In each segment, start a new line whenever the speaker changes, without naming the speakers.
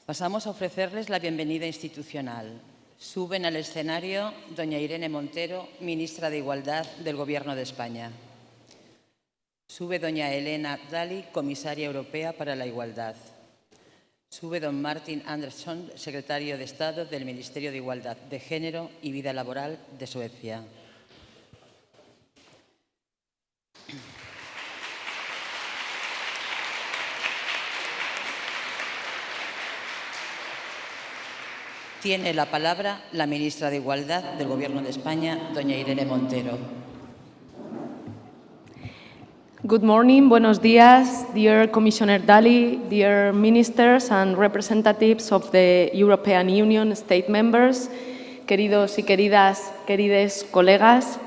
Pasamos a ofrecerles la bienvenida institucional. Suben al escenario doña Irene Montero, ministra de Igualdad del Gobierno de España. Sube doña Helena Dalli, comisaria europea para la Igualdad. Sube don Martin Andersson, secretario de Estado del Ministerio de Igualdad de Género y Vida Laboral de Suecia. Tiene la palabra la ministra de Igualdad del Gobierno de España, doña Irene Montero.
Good morning, buenos días, dear Commissioner Dalli, dear ministers and representatives of the European Union state members, queridos y querides colegas,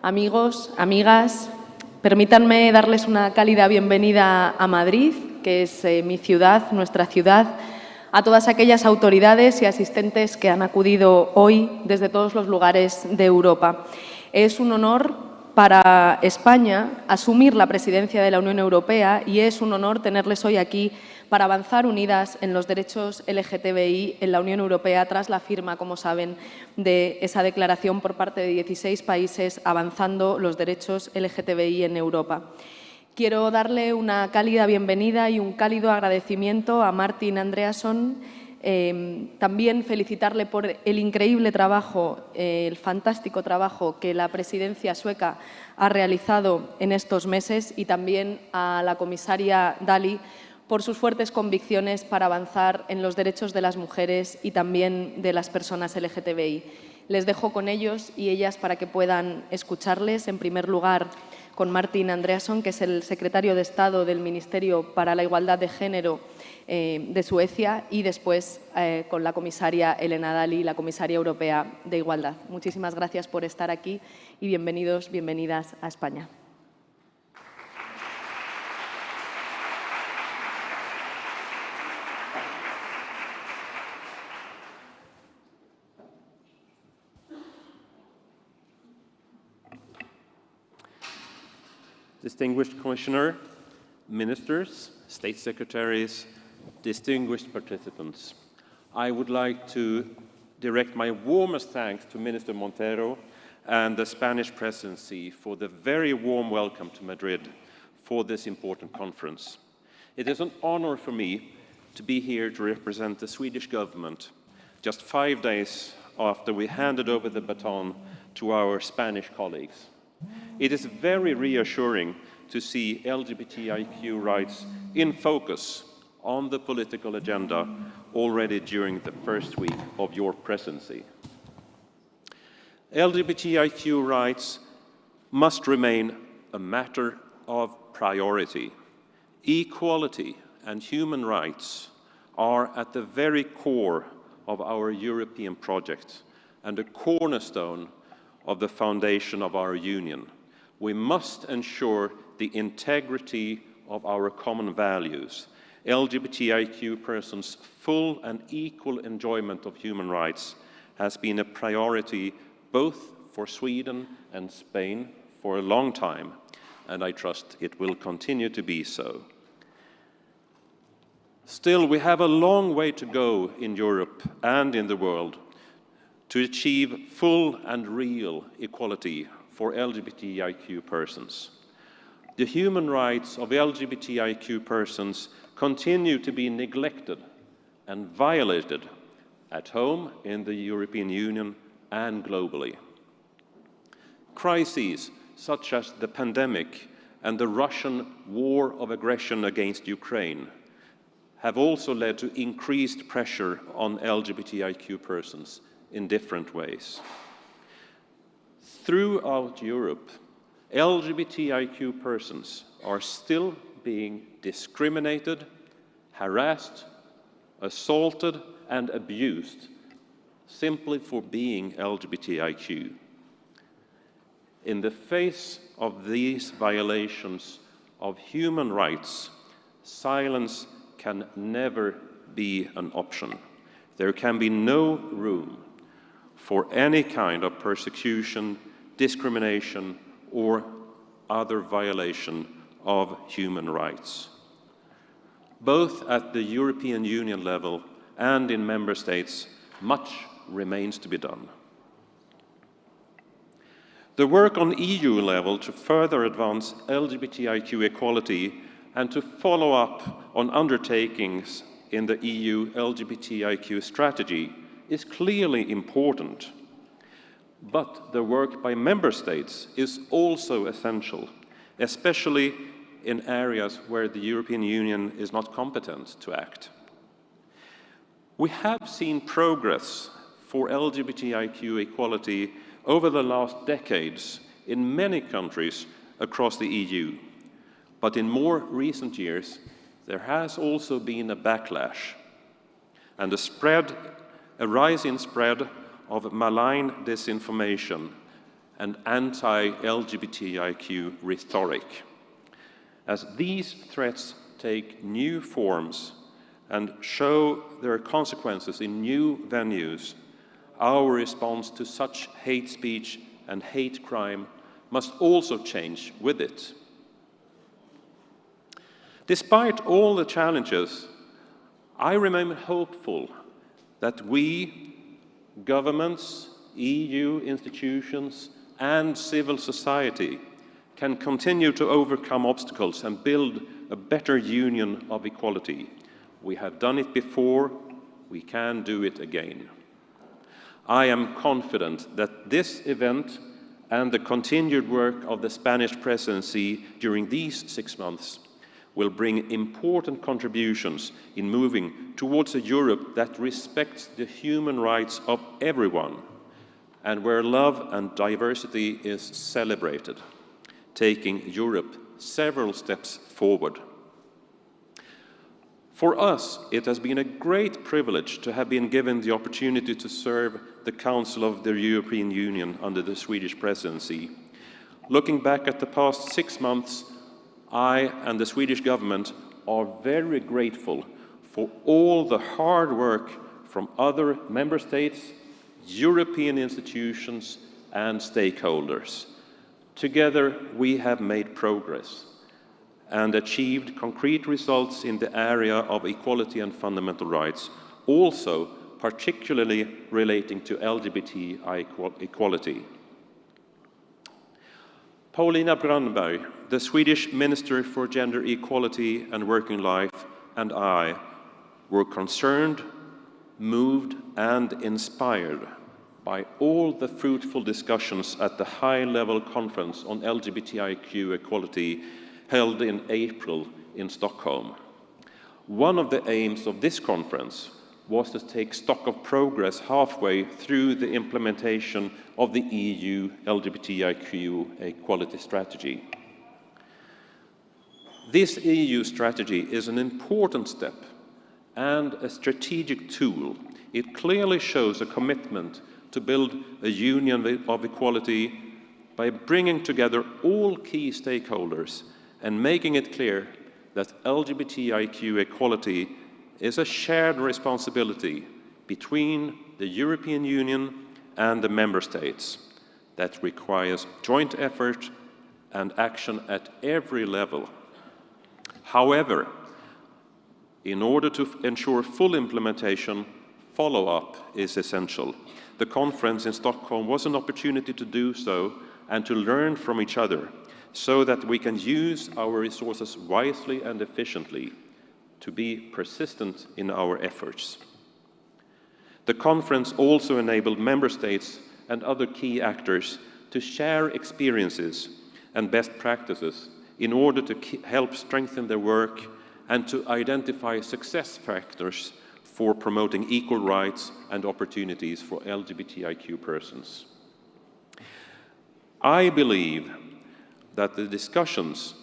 amigos, amigas. Permítanme darles una cálida bienvenida a Madrid, que es mi ciudad, nuestra ciudad, a todas aquellas autoridades y asistentes que han acudido hoy desde todos los lugares de Europa. Es un honor para España asumir la presidencia de la Unión Europea y es un honor tenerles hoy aquí para avanzar unidas en los derechos LGTBI en la Unión Europea tras la firma, como saben, de esa declaración por parte de 16 países avanzando los derechos LGTBI en Europa. Quiero darle una cálida bienvenida y un cálido agradecimiento a Martin Andreasson. También felicitarle por el increíble trabajo, el fantástico trabajo que la presidencia sueca ha realizado en estos meses y también a la comisaria Dalli por sus fuertes convicciones para avanzar en los derechos de las mujeres y también de las personas LGTBI. Les dejo con ellos y ellas para que puedan escucharles. En primer lugar, con Martin Andreasson, que es el secretario de Estado del Ministerio para la Igualdad de Género de Suecia, y después con la comisaria Helena Dalli, la comisaria europea de Igualdad. Muchísimas gracias por estar aquí y bienvenidos, bienvenidas a España.
Distinguished Commissioner, Ministers, State Secretaries, distinguished participants, I would like to direct my warmest thanks to Minister Montero and the Spanish Presidency for the very warm welcome to Madrid for this important conference. It is an honor for me to be here to represent the Swedish government just 5 days after we handed over the baton to our Spanish colleagues. It is very reassuring to see LGBTIQ rights in focus on the political agenda already during the first week of your presidency. LGBTIQ rights must remain a matter of priority. Equality and human rights are at the very core of our European project and a cornerstone of the foundation of our union. We must ensure the integrity of our common values. LGBTIQ persons' full and equal enjoyment of human rights has been a priority both for Sweden and Spain for a long time, and I trust it will continue to be so. Still, we have a long way to go in Europe and in the world to achieve full and real equality for LGBTIQ persons. The human rights of LGBTIQ persons continue to be neglected and violated at home, in the European Union, and globally. Crises such as the pandemic and the Russian war of aggression against Ukraine have also led to increased pressure on LGBTIQ persons in different ways. Throughout Europe, LGBTIQ persons are still being discriminated, harassed, assaulted, and abused simply for being LGBTIQ. In the face of these violations of human rights, silence can never be an option. There can be no room for any kind of persecution, discrimination, or other violation of human rights. Both at the European Union level and in member states, much remains to be done. The work on EU level to further advance LGBTIQ equality and to follow up on undertakings in the EU LGBTIQ strategy is clearly important. But the work by member states is also essential, especially in areas where the European Union is not competent to act. We have seen progress for LGBTIQ equality over the last decades in many countries across the EU. But in more recent years, there has also been a backlash and a rise in spread of malign disinformation and anti-LGBTIQ rhetoric. As these threats take new forms and show their consequences in new venues, our response to such hate speech and hate crime must also change with it. Despite all the challenges, I remain hopeful that we, governments, EU institutions, and civil society can continue to overcome obstacles and build a better union of equality. We have done it before, we can do it again. I am confident that this event and the continued work of the Spanish presidency during these 6 months will bring important contributions in moving towards a Europe that respects the human rights of everyone and where love and diversity is celebrated, taking Europe several steps forward. For us, it has been a great privilege to have been given the opportunity to serve the Council of the European Union under the Swedish presidency. Looking back at the past 6 months, I and the Swedish government are very grateful for all the hard work from other member states, European institutions, and stakeholders. Together, we have made progress and achieved concrete results in the area of equality and fundamental rights, also particularly relating to LGBTI equality. Paulina Brandberg, the Swedish Minister for Gender Equality and Working Life, and I were concerned, moved, and inspired by all the fruitful discussions at the high-level conference on LGBTIQ equality held in April in Stockholm. One of the aims of this conference was to take stock of progress halfway through the implementation of the EU LGBTIQ equality strategy. This EU strategy is an important step and a strategic tool. It clearly shows a commitment to build a union of equality by bringing together all key stakeholders and making it clear that LGBTIQ equality is a shared responsibility between the European Union and the member states that requires joint effort and action at every level. However, in order to ensure full implementation, follow-up is essential. The conference in Stockholm was an opportunity to do so and to learn from each other so that we can use our resources wisely and efficiently to be persistent in our efforts. The conference also enabled member states and other key actors to share experiences and best practices in order to help strengthen their work and to identify success factors for promoting equal rights and opportunities for LGBTIQ persons. I believe that the discussions,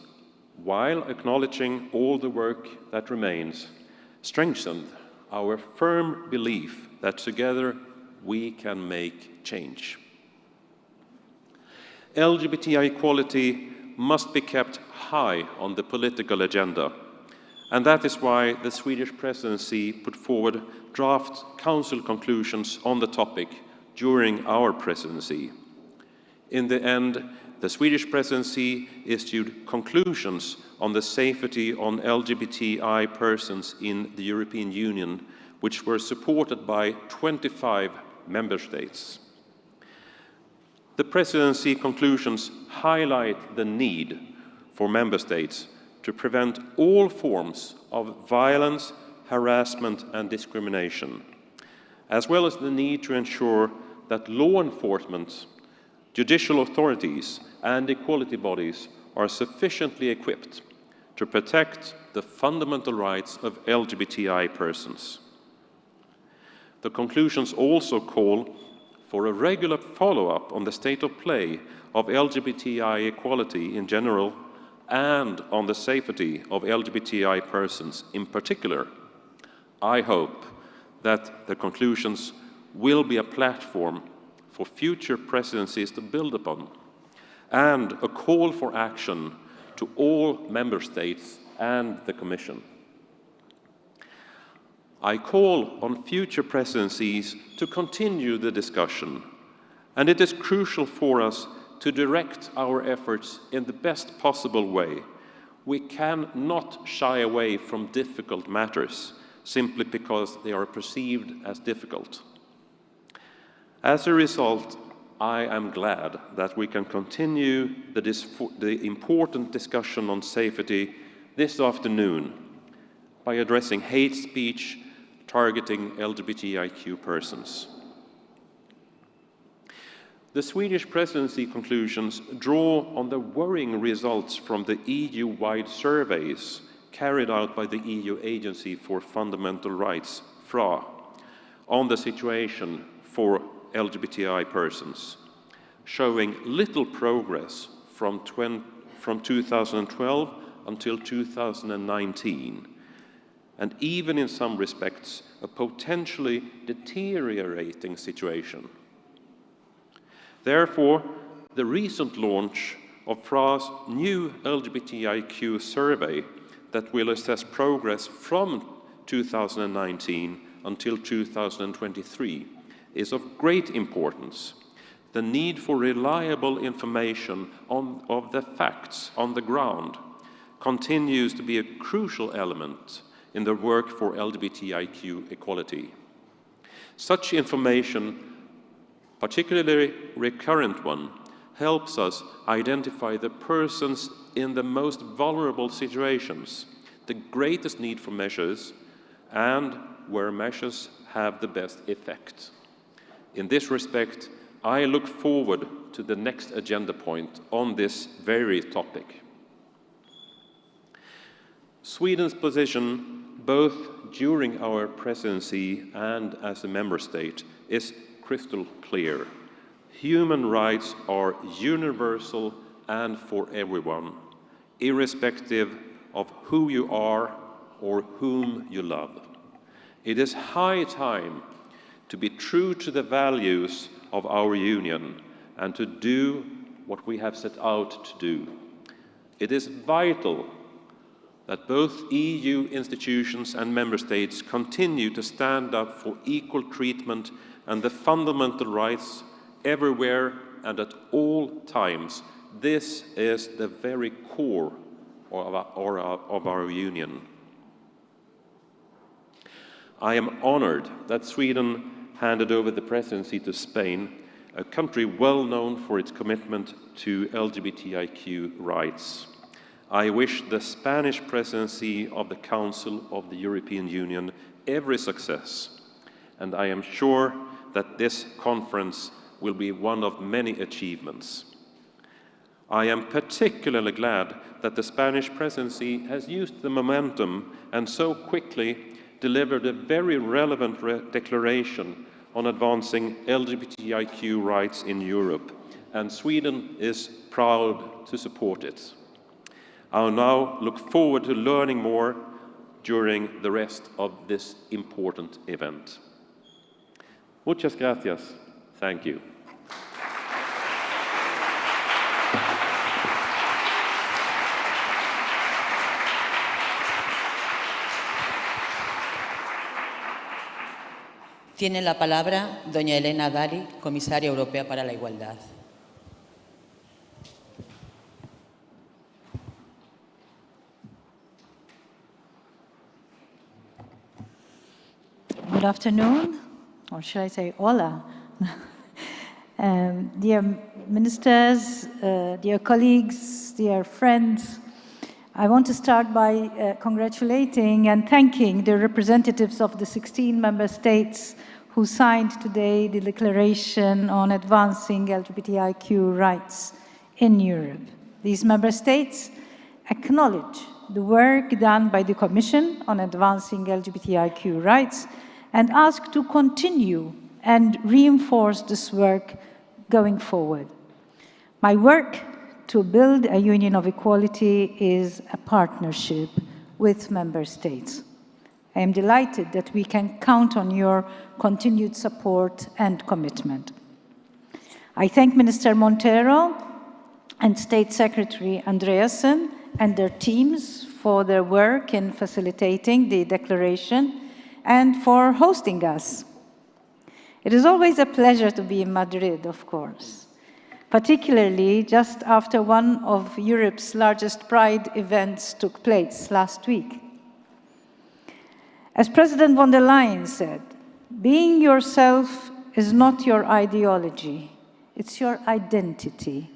while acknowledging all the work that remains, strengthened our firm belief that together we can make change. LGBTI equality must be kept high on the political agenda, and that is why the Swedish presidency put forward draft council conclusions on the topic during our presidency. In the end, the Swedish presidency issued conclusions on the safety on LGBTI persons in the European Union, which were supported by 25 member states. The presidency conclusions highlight the need for member states to prevent all forms of violence, harassment and discrimination, as well as the need to ensure that law enforcement, judicial authorities and equality bodies are sufficiently equipped to protect the fundamental rights of LGBTI persons. The conclusions also call for a regular follow-up on the state of play of LGBTI equality in general and on the safety of LGBTI persons in particular. I hope that the conclusions will be a platform for future presidencies to build upon, and a call for action to all member states and the Commission. I call on future presidencies to continue the discussion, and it is crucial for us to direct our efforts in the best possible way. We cannot shy away from difficult matters simply because they are perceived as difficult. As a result, I am glad that we can continue the important discussion on safety this afternoon by addressing hate speech targeting LGBTIQ persons. The Swedish presidency conclusions draw on the worrying results from the EU-wide surveys carried out by the EU Agency for Fundamental Rights, FRA, on the situation for LGBTI persons, showing little progress from 2012 until 2019, and even in some respects, a potentially deteriorating situation. Therefore, the recent launch of FRA's new LGBTIQ survey that will assess progress from 2019 until 2023 is of great importance. The need for reliable information of the facts on the ground continues to be a crucial element in the work for LGBTIQ equality. Such information, particularly recurrent one, helps us identify the persons in the most vulnerable situations, the greatest need for measures, and where measures have the best effect. In this respect, I look forward to the next agenda point on this very topic. Sweden's position, both during our presidency and as a member state, is crystal clear. Human rights are universal and for everyone, irrespective of who you are or whom you love. It is high time to be true to the values of our union and to do what we have set out to do. It is vital that both EU institutions and member states continue to stand up for equal treatment and the fundamental rights everywhere and at all times. This is the very core of our union. I am honored that Sweden handed over the presidency to Spain, a country well known for its commitment to LGBTIQ rights. I wish the Spanish presidency of the Council of the European Union every success, and I am sure that this conference will be one of many achievements. I am particularly glad that the Spanish presidency has used the momentum and so quickly delivered a very relevant declaration on advancing LGBTIQ rights in Europe, and Sweden is proud to support it. I'll now look forward to learning more during the rest of this important event. Muchas gracias. Thank you.
Tiene la palabra doña Helena Dalli, comisaria europea para la igualdad.
Good afternoon, or should I say hola. Dear ministers, dear colleagues, dear friends, I want to start by congratulating and thanking the representatives of the 16 member states who signed today the Declaration on Advancing LGBTIQ Rights in Europe. These member states acknowledge the work done by the Commission on advancing LGBTIQ rights and ask to continue and reinforce this work going forward. My work to build a union of equality is a partnership with member states. I am delighted that we can count on your continued support and commitment. I thank Minister Montero and State Secretary Andreasen and their teams for their work in facilitating the declaration and for hosting us. It is always a pleasure to be in Madrid, of course, particularly just after one of Europe's largest Pride events took place last week. As President von der Leyen said, being yourself is not your ideology, it's your identity,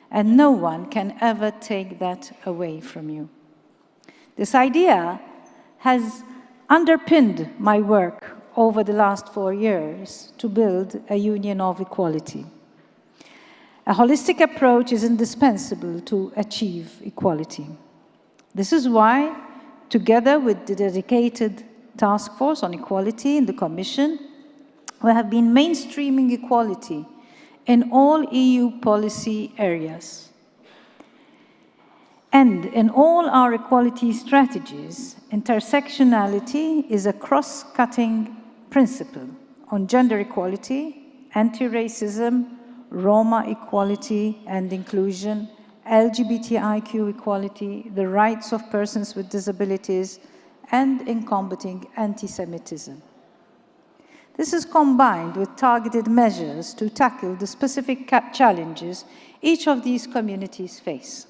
and no one can ever take that away from you. This idea has underpinned my work over the last 4 years to build a union of equality. A holistic approach is indispensable to achieve equality. This is why, together with the dedicated task force on equality in the Commission, we have been mainstreaming equality in all EU policy areas. And in all our equality strategies, intersectionality is a cross-cutting principle on gender equality, anti-racism, Roma equality and inclusion, LGBTIQ equality, the rights of persons with disabilities, and in combating anti-Semitism. This is combined with targeted measures to tackle the specific challenges each of these communities face.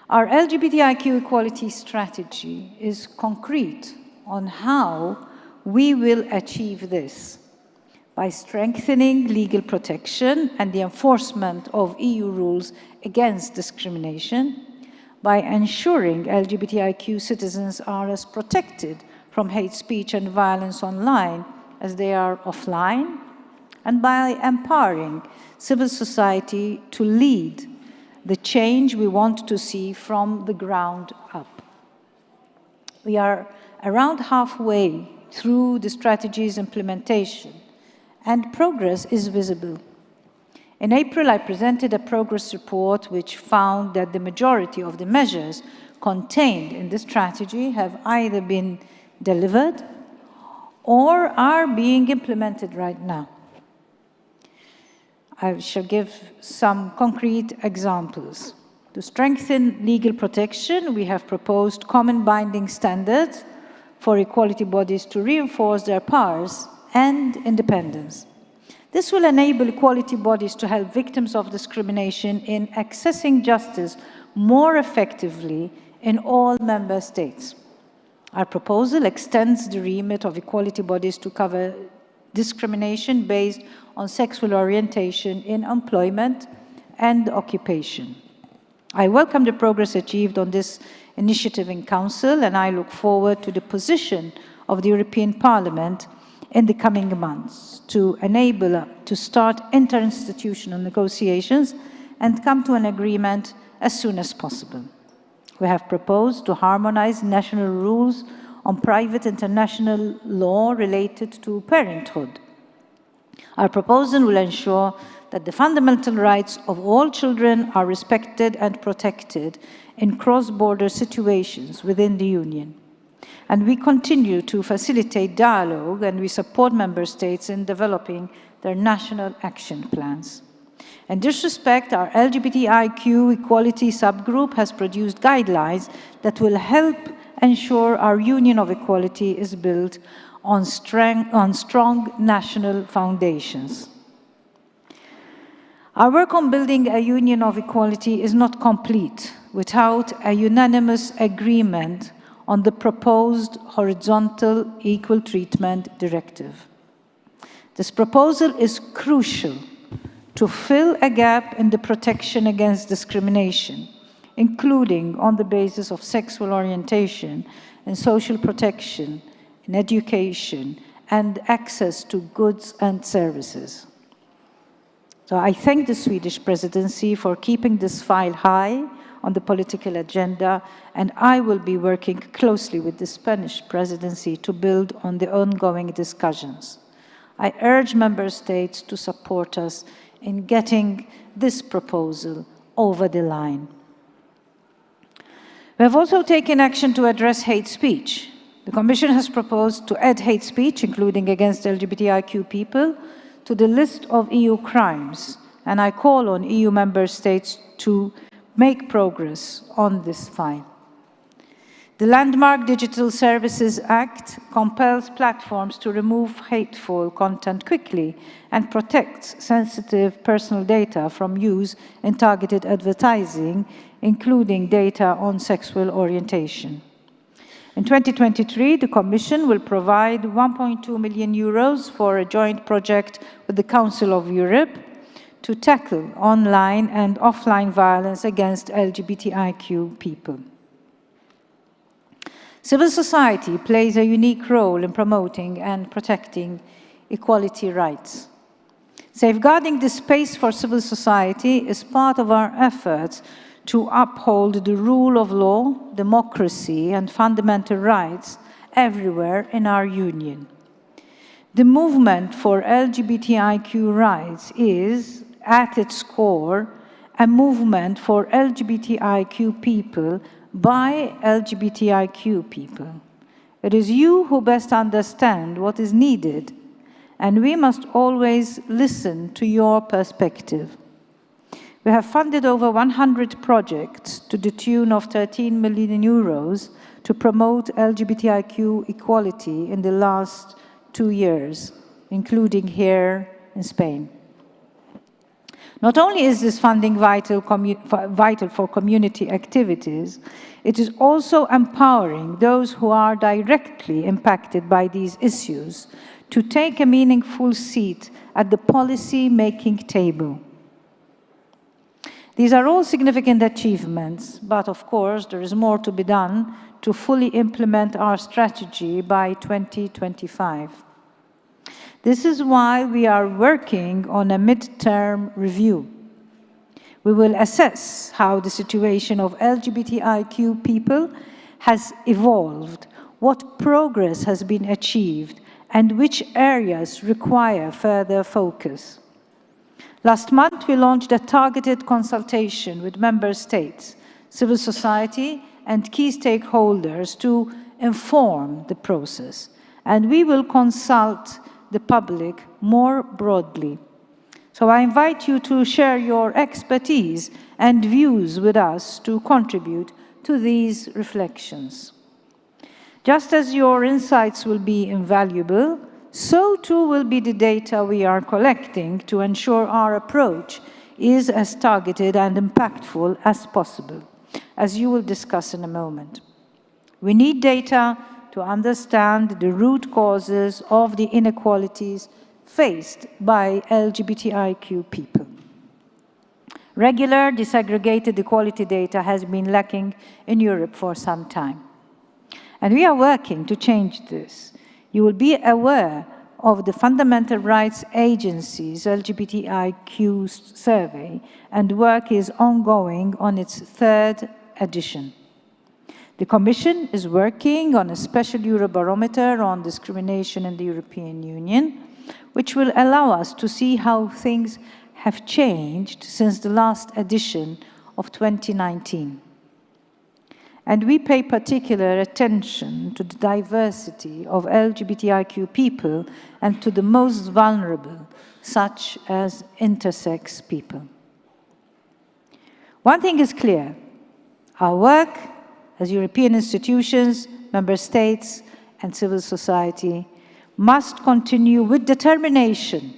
Our LGBTIQ equality strategy is concrete on how we will achieve this by strengthening legal protection and the enforcement of EU rules against discrimination, by ensuring LGBTIQ citizens are as protected from hate speech and violence online as they are offline, and by empowering civil society to lead the change we want to see from the ground up. We are around halfway through the strategy's implementation, and progress is visible. In April, I presented a progress report which found that the majority of the measures contained in the strategy have either been delivered or are being implemented right now. I shall give some concrete examples. To strengthen legal protection, we have proposed common binding standards for equality bodies to reinforce their powers and independence. This will enable equality bodies to help victims of discrimination in accessing justice more effectively in all member states. Our proposal extends the remit of equality bodies to cover discrimination based on sexual orientation in employment and occupation. I welcome the progress achieved on this initiative in Council, and I look forward to the position of the European Parliament in the coming months to enable to start interinstitutional negotiations and come to an agreement as soon as possible. We have proposed to harmonize national rules on private international law related to parenthood. Our proposal will ensure that the fundamental rights of all children are respected and protected in cross-border situations within the Union. And we continue to facilitate dialogue, and we support member states in developing their national action plans. In this respect, our LGBTIQ equality subgroup has produced guidelines that will help ensure our union of equality is built on strong national foundations. Our work on building a union of equality is not complete without a unanimous agreement on the proposed horizontal equal treatment directive. This proposal is crucial to fill a gap in the protection against discrimination, including on the basis of sexual orientation and social protection, in education, and access to goods and services. So I thank the Swedish presidency for keeping this file high on the political agenda, and I will be working closely with the Spanish presidency to build on the ongoing discussions. I urge member states to support us in getting this proposal over the line. We have also taken action to address hate speech. The Commission has proposed to add hate speech, including against LGBTIQ people, to the list of EU crimes, and I call on EU member states to make progress on this file. The landmark Digital Services Act compels platforms to remove hateful content quickly and protects sensitive personal data from use in targeted advertising, including data on sexual orientation. In 2023, the Commission will provide 1.2 million euros for a joint project with the Council of Europe to tackle online and offline violence against LGBTIQ people. Civil society plays a unique role in promoting and protecting equality rights. Safeguarding the space for civil society is part of our efforts to uphold the rule of law, democracy, and fundamental rights everywhere in our Union. The movement for LGBTIQ rights is, at its core, a movement for LGBTIQ people by LGBTIQ people. It is you who best understand what is needed, and we must always listen to your perspective. We have funded over 100 projects to the tune of 13 million euros to promote LGBTIQ equality in the last 2 years, including here in Spain. Not only is this funding vital for community activities, it is also empowering those who are directly impacted by these issues to take a meaningful seat at the policy-making table. These are all significant achievements, but of course there is more to be done to fully implement our strategy by 2025. This is why we are working on a mid-term review. We will assess how the situation of LGBTIQ people has evolved, what progress has been achieved, and which areas require further focus. Last month, we launched a targeted consultation with member states, civil society, and key stakeholders to inform the process, and we will consult the public more broadly. So I invite you to share your expertise and views with us to contribute to these reflections. Just as your insights will be invaluable, so too will be the data we are collecting to ensure our approach is as targeted and impactful as possible, as you will discuss in a moment. We need data to understand the root causes of the inequalities faced by LGBTIQ people. Regular disaggregated equality data has been lacking in Europe for some time. And we are working to change this. You will be aware of the Fundamental Rights Agency's LGBTIQ survey, and work is ongoing on its 3rd edition. The Commission is working on a special Eurobarometer on discrimination in the European Union, which will allow us to see how things have changed since the last edition of 2019. And we pay particular attention to the diversity of LGBTIQ people and to the most vulnerable, such as intersex people. One thing is clear: our work as European institutions, member states, and civil society must continue with determination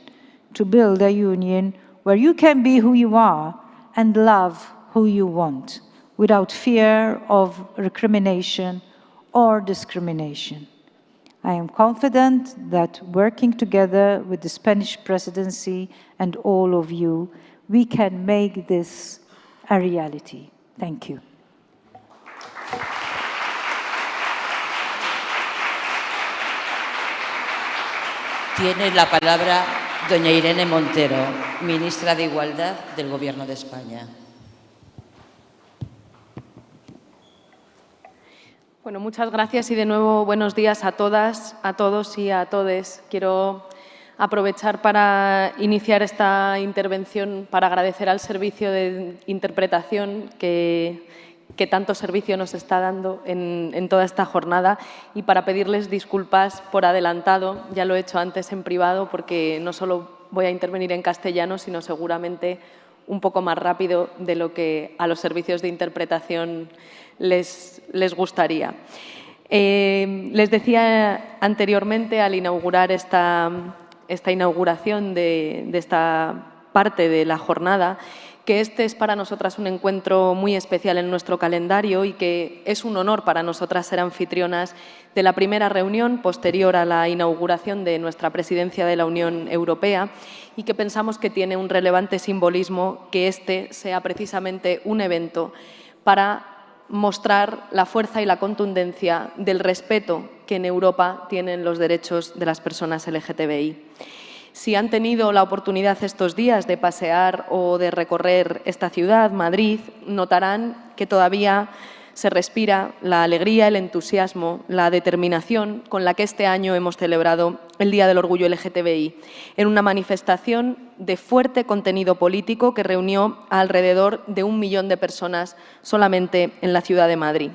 to build a union where you can be who you are and love who you want, without fear of recrimination or discrimination. I am confident that working together with the Spanish presidency and all of you, we can make this a reality. Thank you.
Tiene la palabra doña Irene Montero, ministra de Igualdad del Gobierno de España.
Bueno, muchas gracias y de nuevo buenos días a todas, a todos y a todes. Quiero aprovechar para iniciar esta intervención para agradecer al servicio de interpretación que tanto servicio nos está dando en toda esta jornada y para pedirles disculpas por adelantado. Ya lo he hecho antes en privado porque no solo voy a intervenir en castellano, sino seguramente un poco más rápido de lo que a los servicios de interpretación les gustaría. Les decía anteriormente, al inaugurar esta inauguración de esta parte de la jornada, que este es para nosotras un encuentro muy especial en nuestro calendario y que es un honor para nosotras ser anfitrionas de la primera reunión posterior a la inauguración de nuestra presidencia de la Unión Europea y que pensamos que tiene un relevante simbolismo que este sea precisamente un evento para mostrar la fuerza y la contundencia del respeto que en Europa tienen los derechos de las personas LGTBI. Si han tenido la oportunidad estos días de pasear o de recorrer esta ciudad, Madrid, notarán que todavía se respira la alegría, el entusiasmo, la determinación con la que este año hemos celebrado el Día del Orgullo LGTBI, en una manifestación de fuerte contenido político que reunió a alrededor de 1 millón de personas solamente en la ciudad de Madrid.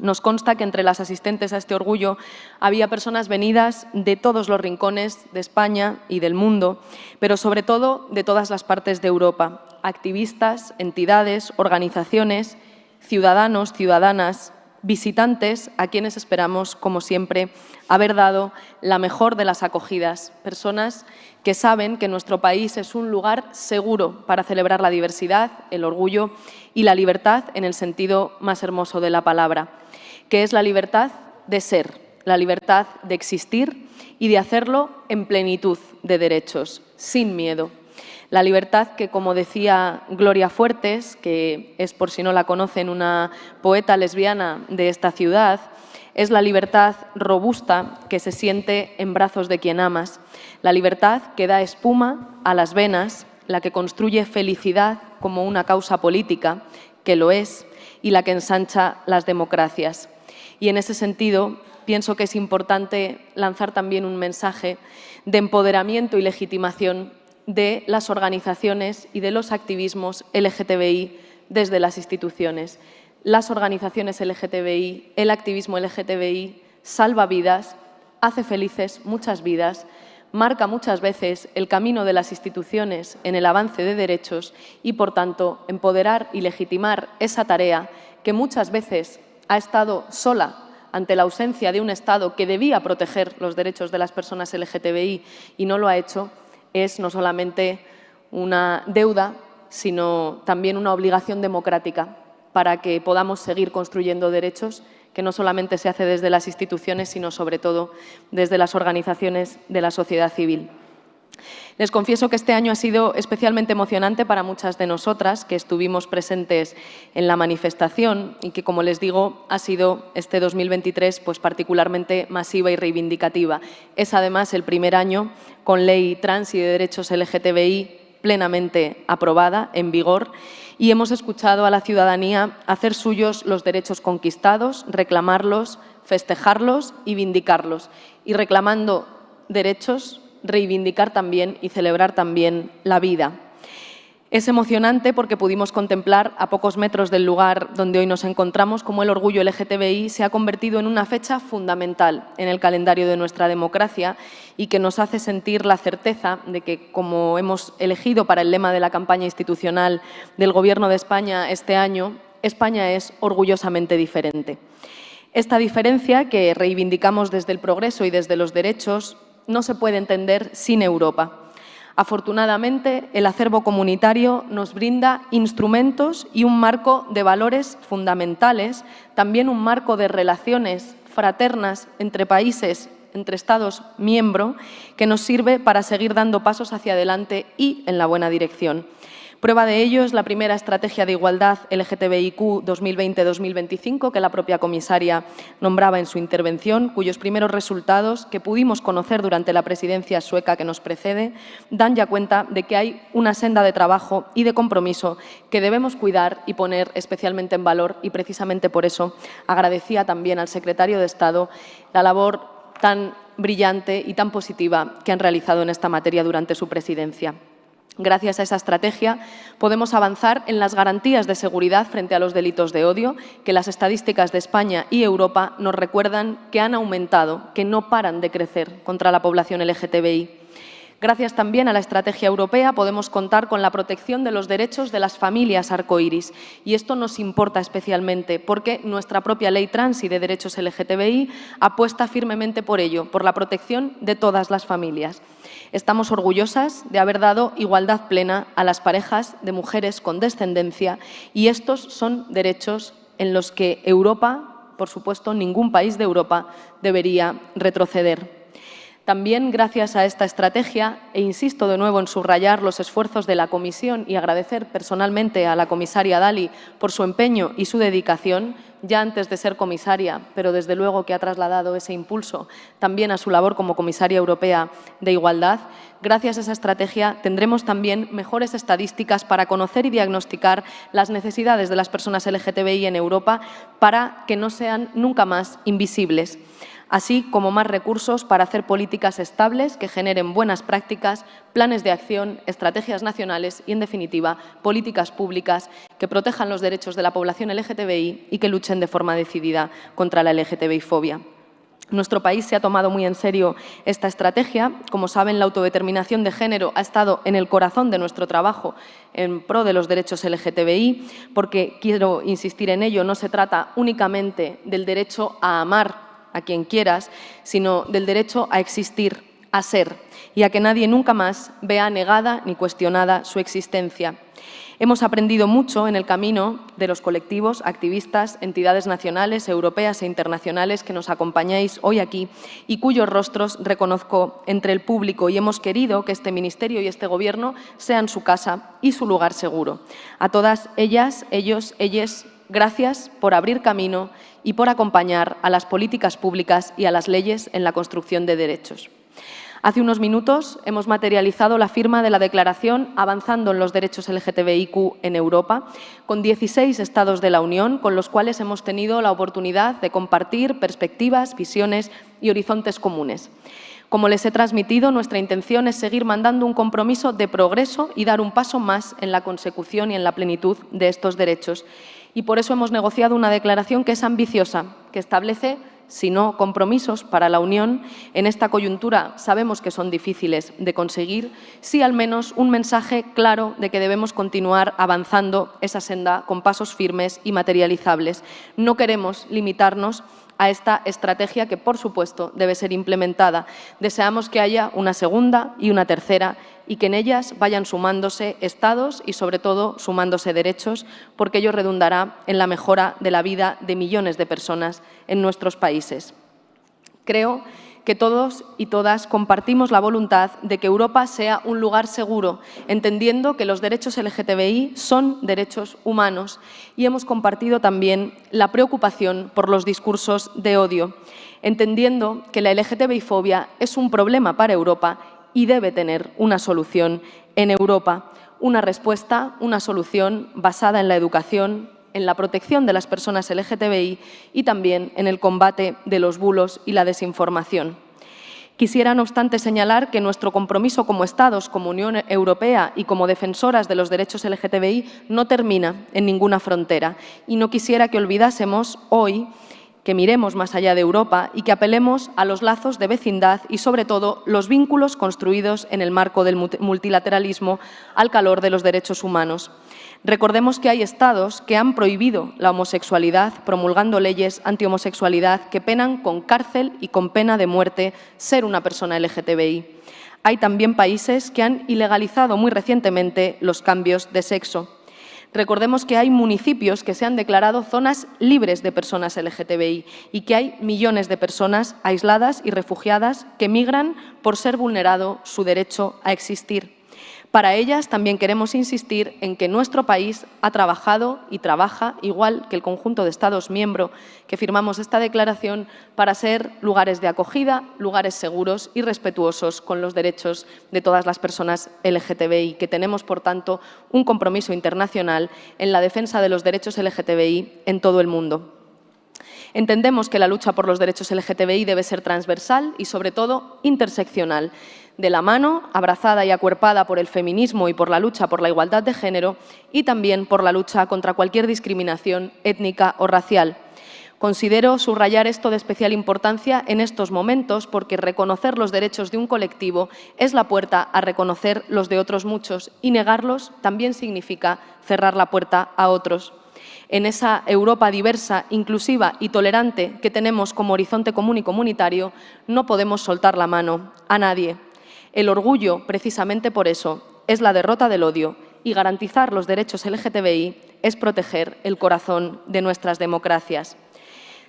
Nos consta que entre las asistentes a este orgullo había personas venidas de todos los rincones de España y del mundo, pero sobre todo de todas las partes de Europa, activistas, entidades, organizaciones, ciudadanos, ciudadanas, visitantes a quienes esperamos, como siempre, haber dado la mejor de las acogidas, personas que saben que nuestro país es un lugar seguro para celebrar la diversidad, el orgullo y la libertad en el sentido más hermoso de la palabra, que es la libertad de ser, la libertad de existir y de hacerlo en plenitud de derechos, sin miedo. La libertad que, como decía Gloria Fuertes, que es, por si no la conocen, una poeta lesbiana de esta ciudad, es la libertad robusta que se siente en brazos de quien amas, la libertad que da espuma a las venas, la que construye felicidad como una causa política, que lo es, y la que ensancha las democracias. Y en ese sentido, pienso que es importante lanzar también un mensaje de empoderamiento y legitimación de las organizaciones y de los activismos LGTBI desde las instituciones. Las organizaciones LGTBI, el activismo LGTBI salva vidas, hace felices muchas vidas, marca muchas veces el camino de las instituciones en el avance de derechos y, por tanto, empoderar y legitimar esa tarea que muchas veces ha estado sola ante la ausencia de un Estado que debía proteger los derechos de las personas LGTBI y no lo ha hecho, es no solamente una deuda, sino también una obligación democrática para que podamos seguir construyendo derechos que no solamente se hace desde las instituciones, sino sobre todo desde las organizaciones de la sociedad civil. Les confieso que este año ha sido especialmente emocionante para muchas de nosotras que estuvimos presentes en la manifestación y que, como les digo, ha sido este 2023 pues, particularmente masiva y reivindicativa. Es además el primer año con ley trans y de derechos LGTBI plenamente aprobada, en vigor, y hemos escuchado a la ciudadanía hacer suyos los derechos conquistados, reclamarlos, festejarlos y vindicarlos. Y reclamando derechos, reivindicar también y celebrar también la vida. Es emocionante porque pudimos contemplar a pocos metros del lugar donde hoy nos encontramos cómo el orgullo LGTBI se ha convertido en una fecha fundamental en el calendario de nuestra democracia y que nos hace sentir la certeza de que, como hemos elegido para el lema de la campaña institucional del Gobierno de España este año, España es orgullosamente diferente. Esta diferencia que reivindicamos desde el progreso y desde los derechos no se puede entender sin Europa. Afortunadamente, el acervo comunitario nos brinda instrumentos y un marco de valores fundamentales, también un marco de relaciones fraternas entre países, entre Estados miembros, que nos sirve para seguir dando pasos hacia adelante y en la buena dirección. Prueba de ello es la primera estrategia de igualdad LGTBIQ 2020-2025 que la propia comisaria nombraba en su intervención, cuyos primeros resultados, que pudimos conocer durante la presidencia sueca que nos precede, dan ya cuenta de que hay una senda de trabajo y de compromiso que debemos cuidar y poner especialmente en valor, y precisamente por eso agradecía también al secretario de Estado la labor tan brillante y tan positiva que han realizado en esta materia durante su presidencia. Gracias a esa estrategia podemos avanzar en las garantías de seguridad frente a los delitos de odio, que las estadísticas de España y Europa nos recuerdan que han aumentado, que no paran de crecer contra la población LGTBI. Gracias también a la estrategia europea podemos contar con la protección de los derechos de las familias arcoíris, y esto nos importa especialmente porque nuestra propia ley trans y de derechos LGTBI apuesta firmemente por ello, por la protección de todas las familias. Estamos orgullosas de haber dado igualdad plena a las parejas de mujeres con descendencia, y estos son derechos en los que Europa, por supuesto, ningún país de Europa debería retroceder. También, gracias a esta estrategia, e insisto de nuevo en subrayar los esfuerzos de la Comisión y agradecer personalmente a la comisaria Dalli por su empeño y su dedicación, ya antes de ser comisaria, pero desde luego que ha trasladado ese impulso también a su labor como comisaria europea de Igualdad. Gracias a esa estrategia tendremos también mejores estadísticas para conocer y diagnosticar las necesidades de las personas LGTBI en Europa para que no sean nunca más invisibles, así como más recursos para hacer políticas estables que generen buenas prácticas, planes de acción, estrategias nacionales y, en definitiva, políticas públicas que protejan los derechos de la población LGTBI y que luchen de forma decidida contra la LGTBI-fobia. Nuestro país se ha tomado muy en serio esta estrategia. Como saben, la autodeterminación de género ha estado en el corazón de nuestro trabajo en pro de los derechos LGTBI, porque, quiero insistir en ello, no se trata únicamente del derecho a amar a quien quieras, sino del derecho a existir, a ser, y a que nadie nunca más vea negada ni cuestionada su existencia. Hemos aprendido mucho en el camino de los colectivos, activistas, entidades nacionales, europeas e internacionales que nos acompañáis hoy aquí y cuyos rostros reconozco entre el público, y hemos querido que este Ministerio y este Gobierno sean su casa y su lugar seguro. A todas ellas, ellos, ellas, gracias por abrir camino y por acompañar a las políticas públicas y a las leyes en la construcción de derechos. Hace unos minutos hemos materializado la firma de la Declaración Avanzando en los Derechos LGTBIQ en Europa, con 16 Estados de la Unión, con los cuales hemos tenido la oportunidad de compartir perspectivas, visiones y horizontes comunes. Como les he transmitido, nuestra intención es seguir mandando un compromiso de progreso y dar un paso más en la consecución y en la plenitud de estos derechos. Y por eso hemos negociado una declaración que es ambiciosa, que establece, si no compromisos para la Unión, en esta coyuntura sabemos que son difíciles de conseguir, sí al menos un mensaje claro de que debemos continuar avanzando esa senda con pasos firmes y materializables. No queremos limitarnos a esta estrategia que, por supuesto, debe ser implementada. Deseamos que haya una segunda y una tercera y que en ellas vayan sumándose estados y, sobre todo, sumándose derechos, porque ello redundará en la mejora de la vida de millones de personas en nuestros países. Creo que todos y todas compartimos la voluntad de que Europa sea un lugar seguro, entendiendo que los derechos LGTBI son derechos humanos, y hemos compartido también la preocupación por los discursos de odio, entendiendo que la LGTBI-fobia es un problema para Europa y debe tener una solución en Europa, una respuesta, una solución basada en la educación, en la protección de las personas LGTBI y también en el combate de los bulos y la desinformación. Quisiera, no obstante, señalar que nuestro compromiso como Estados, como Unión Europea y como defensoras de los derechos LGTBI no termina en ninguna frontera, y no quisiera que olvidásemos hoy que miremos más allá de Europa y que apelemos a los lazos de vecindad y, sobre todo, los vínculos construidos en el marco del multilateralismo al calor de los derechos humanos. Recordemos que hay estados que han prohibido la homosexualidad, promulgando leyes antihomosexualidad que penan con cárcel y con pena de muerte ser una persona LGTBI. hay también países que han ilegalizado muy recientemente los cambios de sexo. Recordemos que hay municipios que se han declarado zonas libres de personas LGTBI y que hay millones de personas aisladas y refugiadas que migran por ser vulnerado su derecho a existir. Para ellas también queremos insistir en que nuestro país ha trabajado y trabaja, igual que el conjunto de Estados miembros que firmamos esta declaración, para ser lugares de acogida, lugares seguros y respetuosos con los derechos de todas las personas LGTBI, que tenemos, por tanto, un compromiso internacional en la defensa de los derechos LGTBI en todo el mundo. Entendemos que la lucha por los derechos LGTBI debe ser transversal y, sobre todo, interseccional, de la mano, abrazada y acuerpada por el feminismo y por la lucha por la igualdad de género y también por la lucha contra cualquier discriminación étnica o racial. Considero subrayar esto de especial importancia en estos momentos porque reconocer los derechos de un colectivo es la puerta a reconocer los de otros muchos y negarlos también significa cerrar la puerta a otros. En esa Europa diversa, inclusiva y tolerante que tenemos como horizonte común y comunitario, no podemos soltar la mano a nadie. El orgullo, precisamente por eso, es la derrota del odio y garantizar los derechos LGTBI es proteger el corazón de nuestras democracias.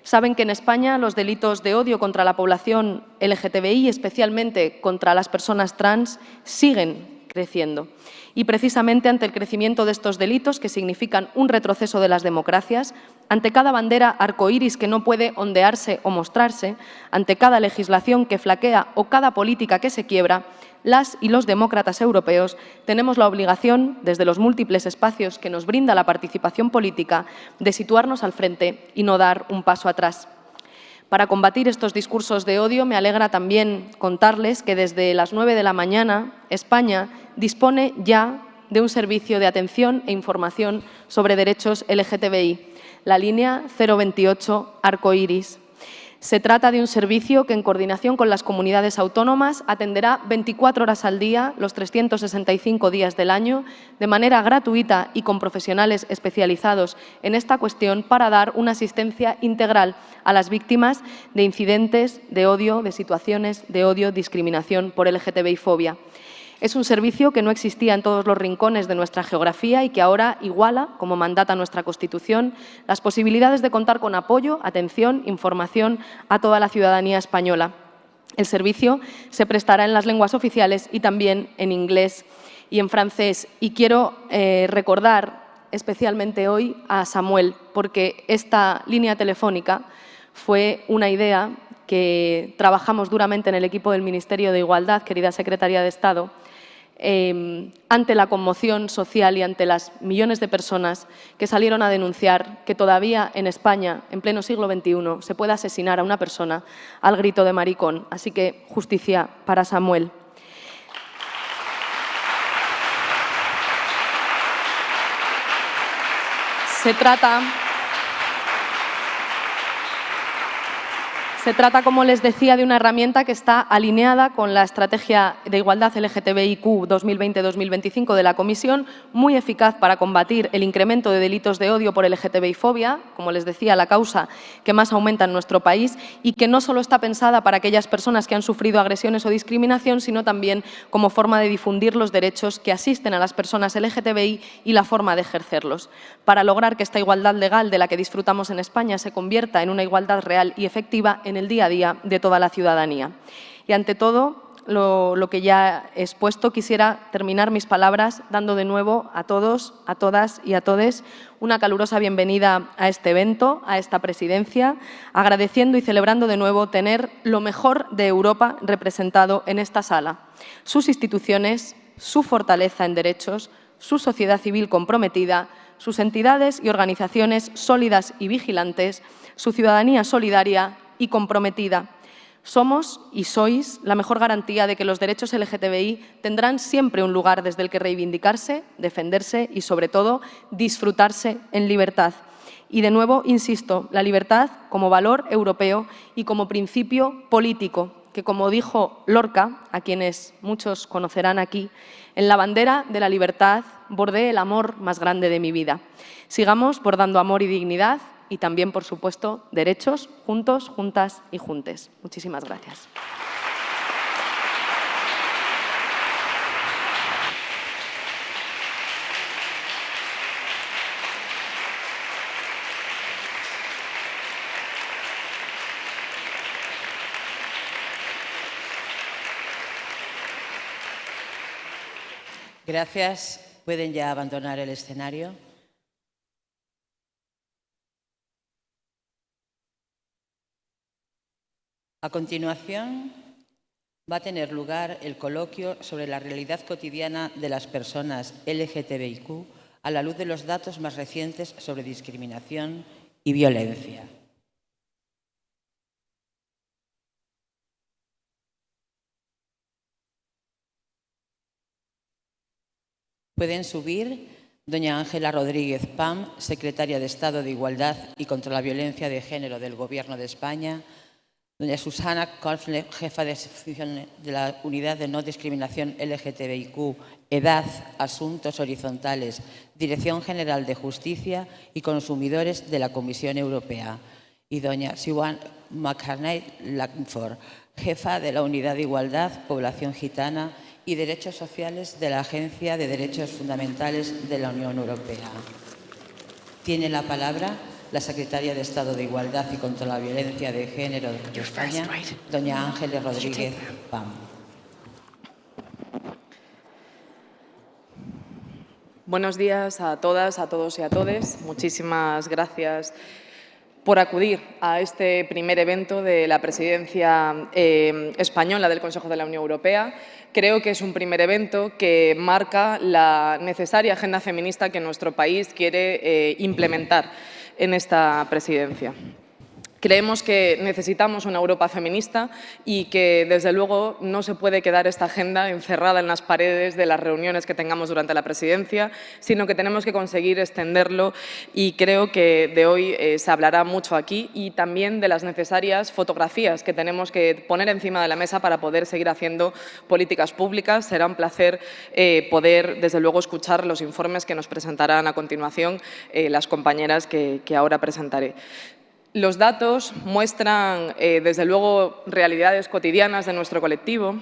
Saben que en España los delitos de odio contra la población LGTBI, especialmente contra las personas trans, siguen creciendo. Y precisamente ante el crecimiento de estos delitos, que significan un retroceso de las democracias, ante cada bandera arcoíris que no puede ondearse o mostrarse, ante cada legislación que flaquea o cada política que se quiebra, las y los demócratas europeos tenemos la obligación, desde los múltiples espacios que nos brinda la participación política, de situarnos al frente y no dar un paso atrás. Para combatir estos discursos de odio, me alegra también contarles que desde las 9 de la mañana España dispone ya de un servicio de atención e información sobre derechos LGTBI, la línea 028 Arcoíris. Se trata de un servicio que, en coordinación con las comunidades autónomas, atenderá 24 horas al día, los 365 días del año, de manera gratuita y con profesionales especializados en esta cuestión para dar una asistencia integral a las víctimas de incidentes de odio, de situaciones de odio, discriminación por LGTBI-fobia. Es un servicio que no existía en todos los rincones de nuestra geografía y que ahora iguala, como mandata nuestra Constitución, las posibilidades de contar con apoyo, atención, información a toda la ciudadanía española. El servicio se prestará en las lenguas oficiales y también en inglés y en francés. Y quiero recordar especialmente hoy a Samuel, porque esta línea telefónica fue una idea que trabajamos duramente en el equipo del Ministerio de Igualdad, querida Secretaría de Estado, ante la conmoción social y ante las millones de personas que salieron a denunciar que todavía en España, en pleno siglo XXI, se puede asesinar a una persona al grito de maricón. Así que justicia para Samuel. Se trata, como les decía, de una herramienta que está alineada con la Estrategia de Igualdad LGTBIQ 2020-2025 de la Comisión, muy eficaz para combatir el incremento de delitos de odio por LGTBI-fobia, como les decía, la causa que más aumenta en nuestro país, y que no solo está pensada para aquellas personas que han sufrido agresiones o discriminación, sino también como forma de difundir los derechos que asisten a las personas LGTBI y la forma de ejercerlos. Para lograr que esta igualdad legal de la que disfrutamos en España se convierta en una igualdad real y efectiva en el día a día de toda la ciudadanía. Y ante todo, lo que ya he expuesto, quisiera terminar mis palabras dando de nuevo a todos, a todas y a todes una calurosa bienvenida a este evento, a esta presidencia, agradeciendo y celebrando de nuevo tener lo mejor de Europa representado en esta sala, sus instituciones, su fortaleza en derechos, su sociedad civil comprometida, sus entidades y organizaciones sólidas y vigilantes, su ciudadanía solidaria y comprometida. Somos y sois la mejor garantía de que los derechos LGTBI tendrán siempre un lugar desde el que reivindicarse, defenderse y, sobre todo, disfrutarse en libertad. Y, de nuevo, insisto, la libertad como valor europeo y como principio político, que, como dijo Lorca, a quienes muchos conocerán aquí, en la bandera de la libertad bordé el amor más grande de mi vida. Sigamos bordando amor y dignidad, y también, por supuesto, derechos, juntos, juntas y juntes. Muchísimas gracias.
Gracias. Pueden ya abandonar el escenario. A continuación, va a tener lugar el coloquio sobre la realidad cotidiana de las personas LGTBIQ a la luz de los datos más recientes sobre discriminación y violencia. Pueden subir doña Ángela Rodríguez Pam, secretaria de Estado de Igualdad y contra la Violencia de Género del Gobierno de España, doña Susana Konfle, jefa de sección de la Unidad de No Discriminación LGTBIQ, Edad, Asuntos Horizontales, Dirección General de Justicia y Consumidores de la Comisión Europea, y doña Siwan McCartney-Langford, jefa de la Unidad de Igualdad, Población Gitana y Derechos Sociales de la Agencia de Derechos Fundamentales de la Unión Europea. Tiene la palabra la secretaria de Estado de Igualdad y contra la Violencia de Género de España, doña Ángeles Rodríguez Pam.
Buenos días a todas, a todos y a todes. Muchísimas gracias por acudir a este primer evento de la presidencia española del Consejo de la Unión Europea. Creo que es un primer evento que marca la necesaria agenda feminista que nuestro país quiere implementar en esta presidencia. Creemos que necesitamos una Europa feminista y que, desde luego, no se puede quedar esta agenda encerrada en las paredes de las reuniones que tengamos durante la presidencia, sino que tenemos que conseguir extenderlo, y creo que de hoy se hablará mucho aquí, y también de las necesarias fotografías que tenemos que poner encima de la mesa para poder seguir haciendo políticas públicas. Será un placer poder, desde luego, escuchar los informes que nos presentarán a continuación las compañeras que ahora presentaré. Los datos muestran, desde luego, realidades cotidianas de nuestro colectivo,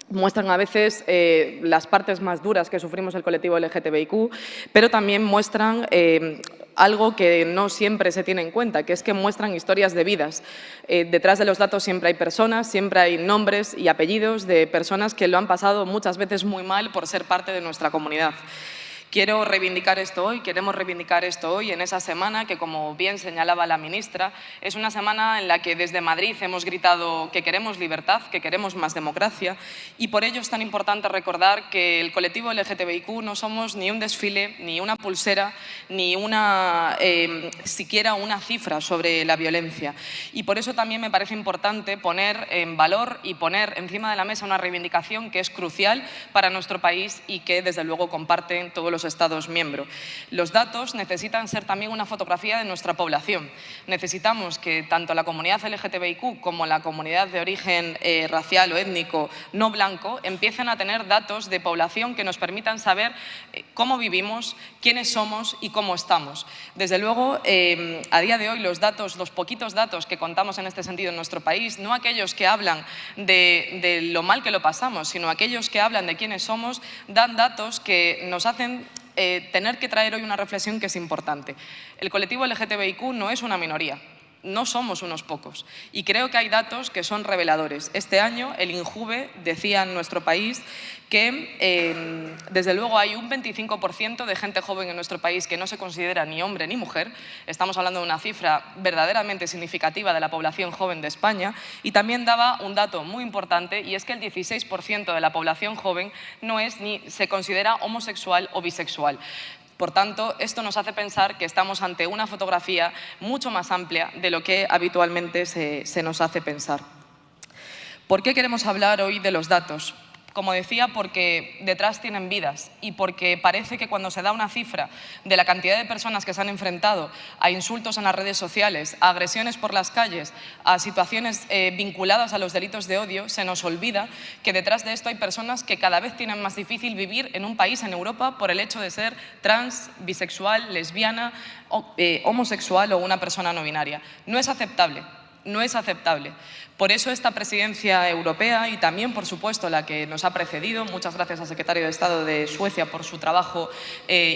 muestran a veces las partes más duras que sufrimos el colectivo LGTBIQ, pero también muestran algo que no siempre se tiene en cuenta, que es que muestran historias de vidas. Detrás de los datos siempre hay personas, siempre hay nombres y apellidos de personas que lo han pasado muchas veces muy mal por ser parte de nuestra comunidad. Queremos reivindicar esto hoy en esa semana que, como bien señalaba la ministra, es una semana en la que desde Madrid hemos gritado que queremos libertad, que queremos más democracia, y por ello es tan importante recordar que el colectivo LGTBIQ no somos ni un desfile, ni una pulsera, ni siquiera una cifra sobre la violencia. Y por eso también me parece importante poner en valor y poner encima de la mesa una reivindicación que es crucial para nuestro país y que, desde luego, comparten todos los Estados miembros. Los datos necesitan ser también una fotografía de nuestra población. Necesitamos que tanto la comunidad LGTBIQ como la comunidad de origen racial o étnico no blanco empiecen a tener datos de población que nos permitan saber cómo vivimos, quiénes somos y cómo estamos. Desde luego, a día de hoy los poquitos datos que contamos en este sentido en nuestro país, no aquellos que hablan de lo mal que lo pasamos, sino aquellos que hablan de quiénes somos, dan datos que nos hacen tener que traer hoy una reflexión que es importante. El colectivo LGTBIQ no es una minoría, no somos unos pocos, y creo que hay datos que son reveladores. Este año el INJUVE decía en nuestro país que desde luego hay un 25% de gente joven en nuestro país que no se considera ni hombre ni mujer. Estamos hablando de una cifra verdaderamente significativa de la población joven de España, y también daba un dato muy importante, y es que el 16% de la población joven no es ni se considera homosexual o bisexual. Por tanto, esto nos hace pensar que estamos ante una fotografía mucho más amplia de lo que habitualmente se nos hace pensar. ¿Por qué queremos hablar hoy de los datos? Como decía, porque detrás tienen vidas, y porque parece que cuando se da una cifra de la cantidad de personas que se han enfrentado a insultos en las redes sociales, a agresiones por las calles, a situaciones vinculadas a los delitos de odio, se nos olvida que detrás de esto hay personas que cada vez tienen más difícil vivir en un país en Europa por el hecho de ser trans, bisexual, lesbiana, homosexual o una persona no binaria. No es aceptable. No es aceptable. Por eso esta presidencia europea, y también, por supuesto, la que nos ha precedido, muchas gracias al secretario de Estado de Suecia por su trabajo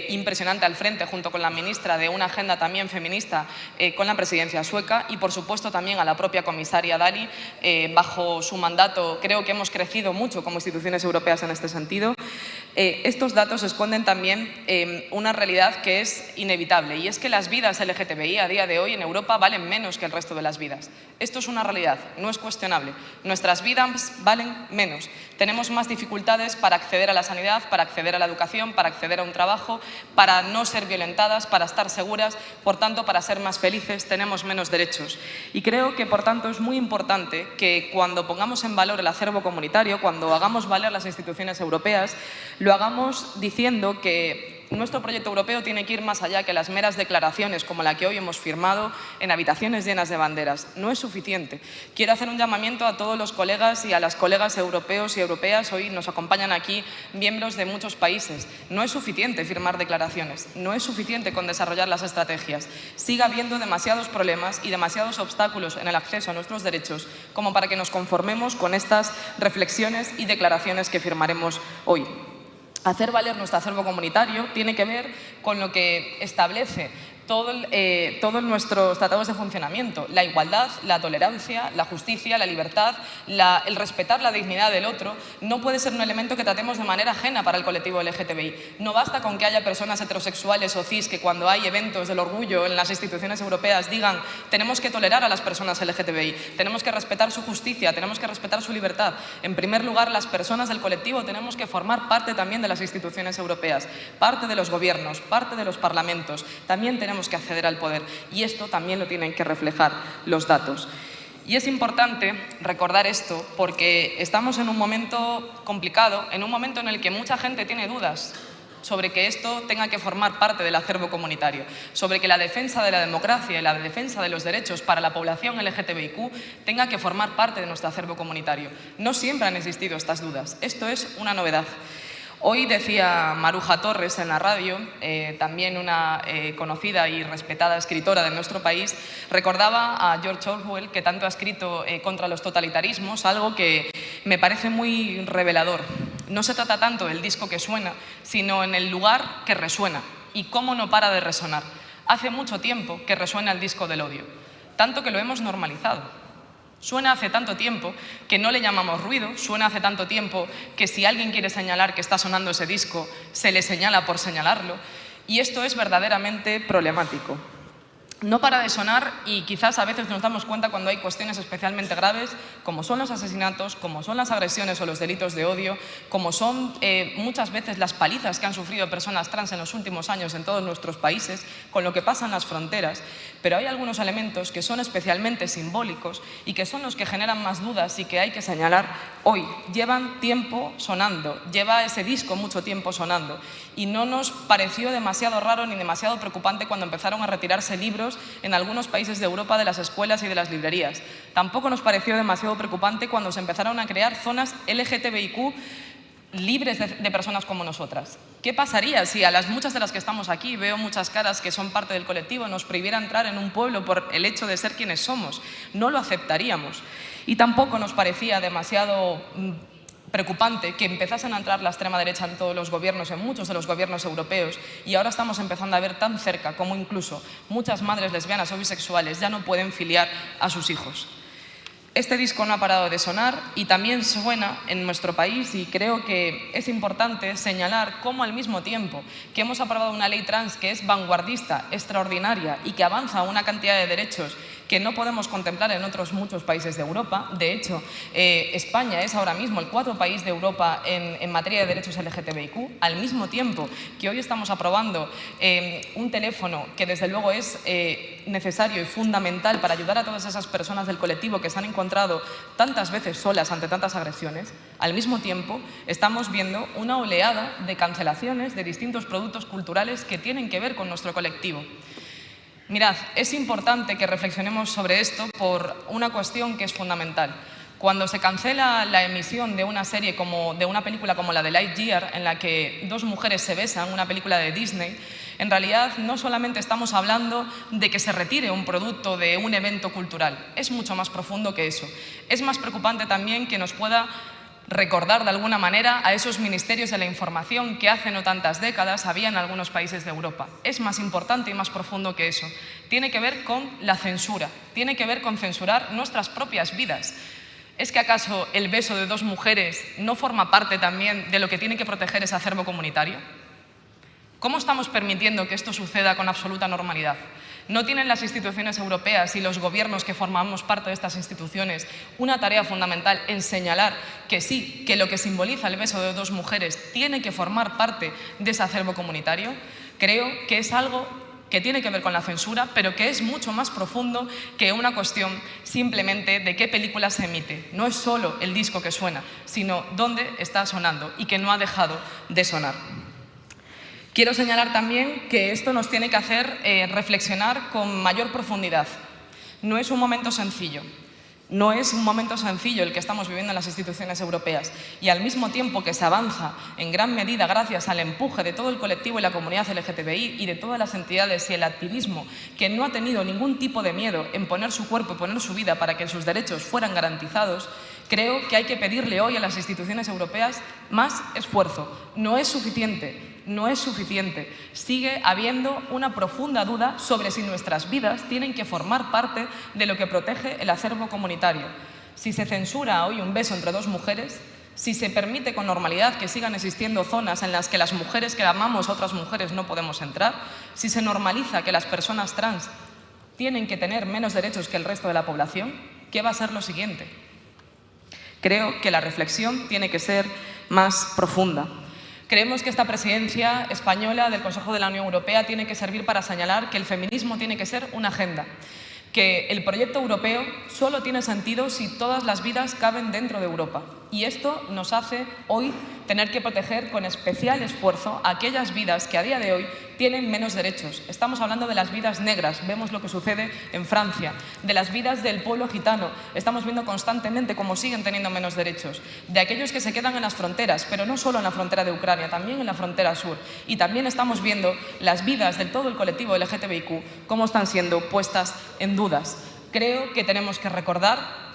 impresionante al frente, junto con la ministra, de una agenda también feminista con la presidencia sueca, y por supuesto también a la propia comisaria Dalli. Bajo su mandato creo que hemos crecido mucho como instituciones europeas en este sentido.
estos datos esconden también una realidad que es inevitable, y es que las vidas LGTBI a día de hoy en Europa valen menos que el resto de las vidas. Esto es una realidad, no es cuestionable. Nuestras vidas valen menos. Tenemos más dificultades para acceder a la sanidad, para acceder a la educación, para acceder a un trabajo, para no ser violentadas, para estar seguras, por tanto, para ser más felices, tenemos menos derechos. Y creo que, por tanto, es muy importante que cuando pongamos en valor el acervo comunitario, cuando hagamos valer las instituciones europeas, lo hagamos diciendo que nuestro proyecto europeo tiene que ir más allá que las meras declaraciones como la que hoy hemos firmado en habitaciones llenas de banderas. No es suficiente. Quiero hacer un llamamiento a todos los colegas y a las colegas europeos y europeas. Hoy nos acompañan aquí miembros de muchos países. No es suficiente firmar declaraciones. No es suficiente con desarrollar las estrategias. Sigue habiendo demasiados problemas y demasiados obstáculos en el acceso a nuestros derechos como para que nos conformemos con estas reflexiones y declaraciones que firmaremos hoy. Hacer valer nuestro acervo comunitario tiene que ver con lo que establece todos nuestros tratados de funcionamiento: la igualdad, la tolerancia, la justicia, la libertad, el respetar la dignidad del otro. No puede ser un elemento que tratemos de manera ajena para el colectivo LGTBI. No basta con que haya personas heterosexuales o cis que cuando hay eventos del orgullo en las instituciones europeas digan tenemos que tolerar a las personas LGTBI, tenemos que respetar su justicia, tenemos que respetar su libertad. En primer lugar, las personas del colectivo tenemos que formar parte también de las instituciones europeas, parte de los gobiernos, parte de los parlamentos. También tenemos que acceder al poder, y esto también lo tienen que reflejar los datos. Y es importante recordar esto porque estamos en un momento complicado, en un momento en el que mucha gente tiene dudas sobre que esto tenga que formar parte del acervo comunitario, sobre que la defensa de la democracia y la defensa de los derechos para la población LGTBIQ tenga que formar parte de nuestro acervo comunitario. No siempre han existido estas dudas. Esto es una novedad. Hoy decía Maruja Torres en la radio, también una conocida y respetada escritora de nuestro país, recordaba a George Orwell, que tanto ha escrito contra los totalitarismos, algo que me parece muy revelador. No se trata tanto del disco que suena, sino en el lugar que resuena y cómo no para de resonar. Hace mucho tiempo que resuena el disco del odio, tanto que lo hemos normalizado. Suena hace tanto tiempo que no le llamamos ruido, suena hace tanto tiempo que si alguien quiere señalar que está sonando ese disco, se le señala por señalarlo, y esto es verdaderamente problemático. No para de sonar y quizás a veces nos damos cuenta cuando hay cuestiones especialmente graves, como son los asesinatos, como son las agresiones o los delitos de odio, como son muchas veces las palizas que han sufrido personas trans en los últimos años en todos nuestros países, con lo que pasa en las fronteras. Pero hay algunos elementos que son especialmente simbólicos y que son los que generan más dudas y que hay que señalar hoy. Llevan tiempo sonando, lleva ese disco mucho tiempo sonando, y no nos pareció demasiado raro ni demasiado preocupante cuando empezaron a retirarse libros en algunos países de Europa de las escuelas y de las librerías. Tampoco nos pareció demasiado preocupante cuando se empezaron a crear zonas LGTBIQ libres de personas como nosotras. ¿Qué pasaría si a las muchas de las que estamos aquí, veo muchas caras que son parte del colectivo, nos prohibiera entrar en un pueblo por el hecho de ser quienes somos? No lo aceptaríamos. Y tampoco nos parecía demasiado preocupante que empezasen a entrar la extrema derecha en todos los gobiernos, en muchos de los gobiernos europeos, y ahora estamos empezando a ver tan cerca como incluso muchas madres lesbianas o bisexuales ya no pueden filiar a sus hijos. Este disco no ha parado de sonar y también suena en nuestro país, y creo que es importante señalar cómo al mismo tiempo que hemos aprobado una ley trans que es vanguardista, extraordinaria y que avanza una cantidad de derechos que no podemos contemplar en otros muchos países de Europa. De hecho, España es ahora mismo el cuarto país de Europa en materia de derechos LGTBIQ, al mismo tiempo que hoy estamos aprobando un teléfono que desde luego es necesario y fundamental para ayudar a todas esas personas del colectivo que se han encontrado tantas veces solas ante tantas agresiones. Al mismo tiempo estamos viendo una oleada de cancelaciones de distintos productos culturales que tienen que ver con nuestro colectivo. Mirad, es importante que reflexionemos sobre esto por una cuestión que es fundamental. Cuando se cancela la emisión de una serie de una película como la de Lightyear, en la que dos mujeres se besan, una película de Disney, en realidad no solamente estamos hablando de que se retire un producto de un evento cultural, es mucho más profundo que eso. Es más preocupante también que nos pueda recordar de alguna manera a esos ministerios de la información que hace no tantas décadas había en algunos países de Europa. Es más importante y más profundo que eso. Tiene que ver con la censura, tiene que ver con censurar nuestras propias vidas. ¿Es que acaso el beso de dos mujeres no forma parte también de lo que tiene que proteger ese acervo comunitario? ¿Cómo estamos permitiendo que esto suceda con absoluta normalidad? ¿No tienen las instituciones europeas y los gobiernos que formamos parte de estas instituciones una tarea fundamental en señalar que sí, que lo que simboliza el beso de dos mujeres tiene que formar parte de ese acervo comunitario? Creo que es algo que tiene que ver con la censura, pero que es mucho más profundo que una cuestión simplemente de qué película se emite. No es solo el disco que suena, sino dónde está sonando y que no ha dejado de sonar. Quiero señalar también que esto nos tiene que hacer reflexionar con mayor profundidad. No es un momento sencillo. No es un momento sencillo el que estamos viviendo en las instituciones europeas y al mismo tiempo que se avanza en gran medida gracias al empuje de todo el colectivo y la comunidad LGTBI y de todas las entidades y el activismo que no ha tenido ningún tipo de miedo en poner su cuerpo y poner su vida para que sus derechos fueran garantizados, creo que hay que pedirle hoy a las instituciones europeas más esfuerzo. No es suficiente. No es suficiente. Sigue habiendo una profunda duda sobre si nuestras vidas tienen que formar parte de lo que protege el acervo comunitario. Si se censura hoy un beso entre dos mujeres, si se permite con normalidad que sigan existiendo zonas en las que las mujeres que amamos a otras mujeres no podemos entrar, si se normaliza que las personas trans tienen que tener menos derechos que el resto de la población, ¿qué va a ser lo siguiente? Creo que la reflexión tiene que ser más profunda. Creemos que esta presidencia española del Consejo de la Unión Europea tiene que servir para señalar que el feminismo tiene que ser una agenda, que el proyecto europeo solo tiene sentido si todas las vidas caben dentro de Europa. Y esto nos hace hoy tener que proteger con especial esfuerzo a aquellas vidas que a día de hoy tienen menos derechos. Estamos hablando de las vidas negras, vemos lo que sucede en Francia, de las vidas del pueblo gitano, estamos viendo constantemente cómo siguen teniendo menos derechos, de aquellos que se quedan en las fronteras, pero no solo en la frontera de Ucrania, también en la frontera sur. Y también estamos viendo las vidas de todo el colectivo LGTBIQ, cómo están siendo puestas en dudas. Creo que tenemos que recordar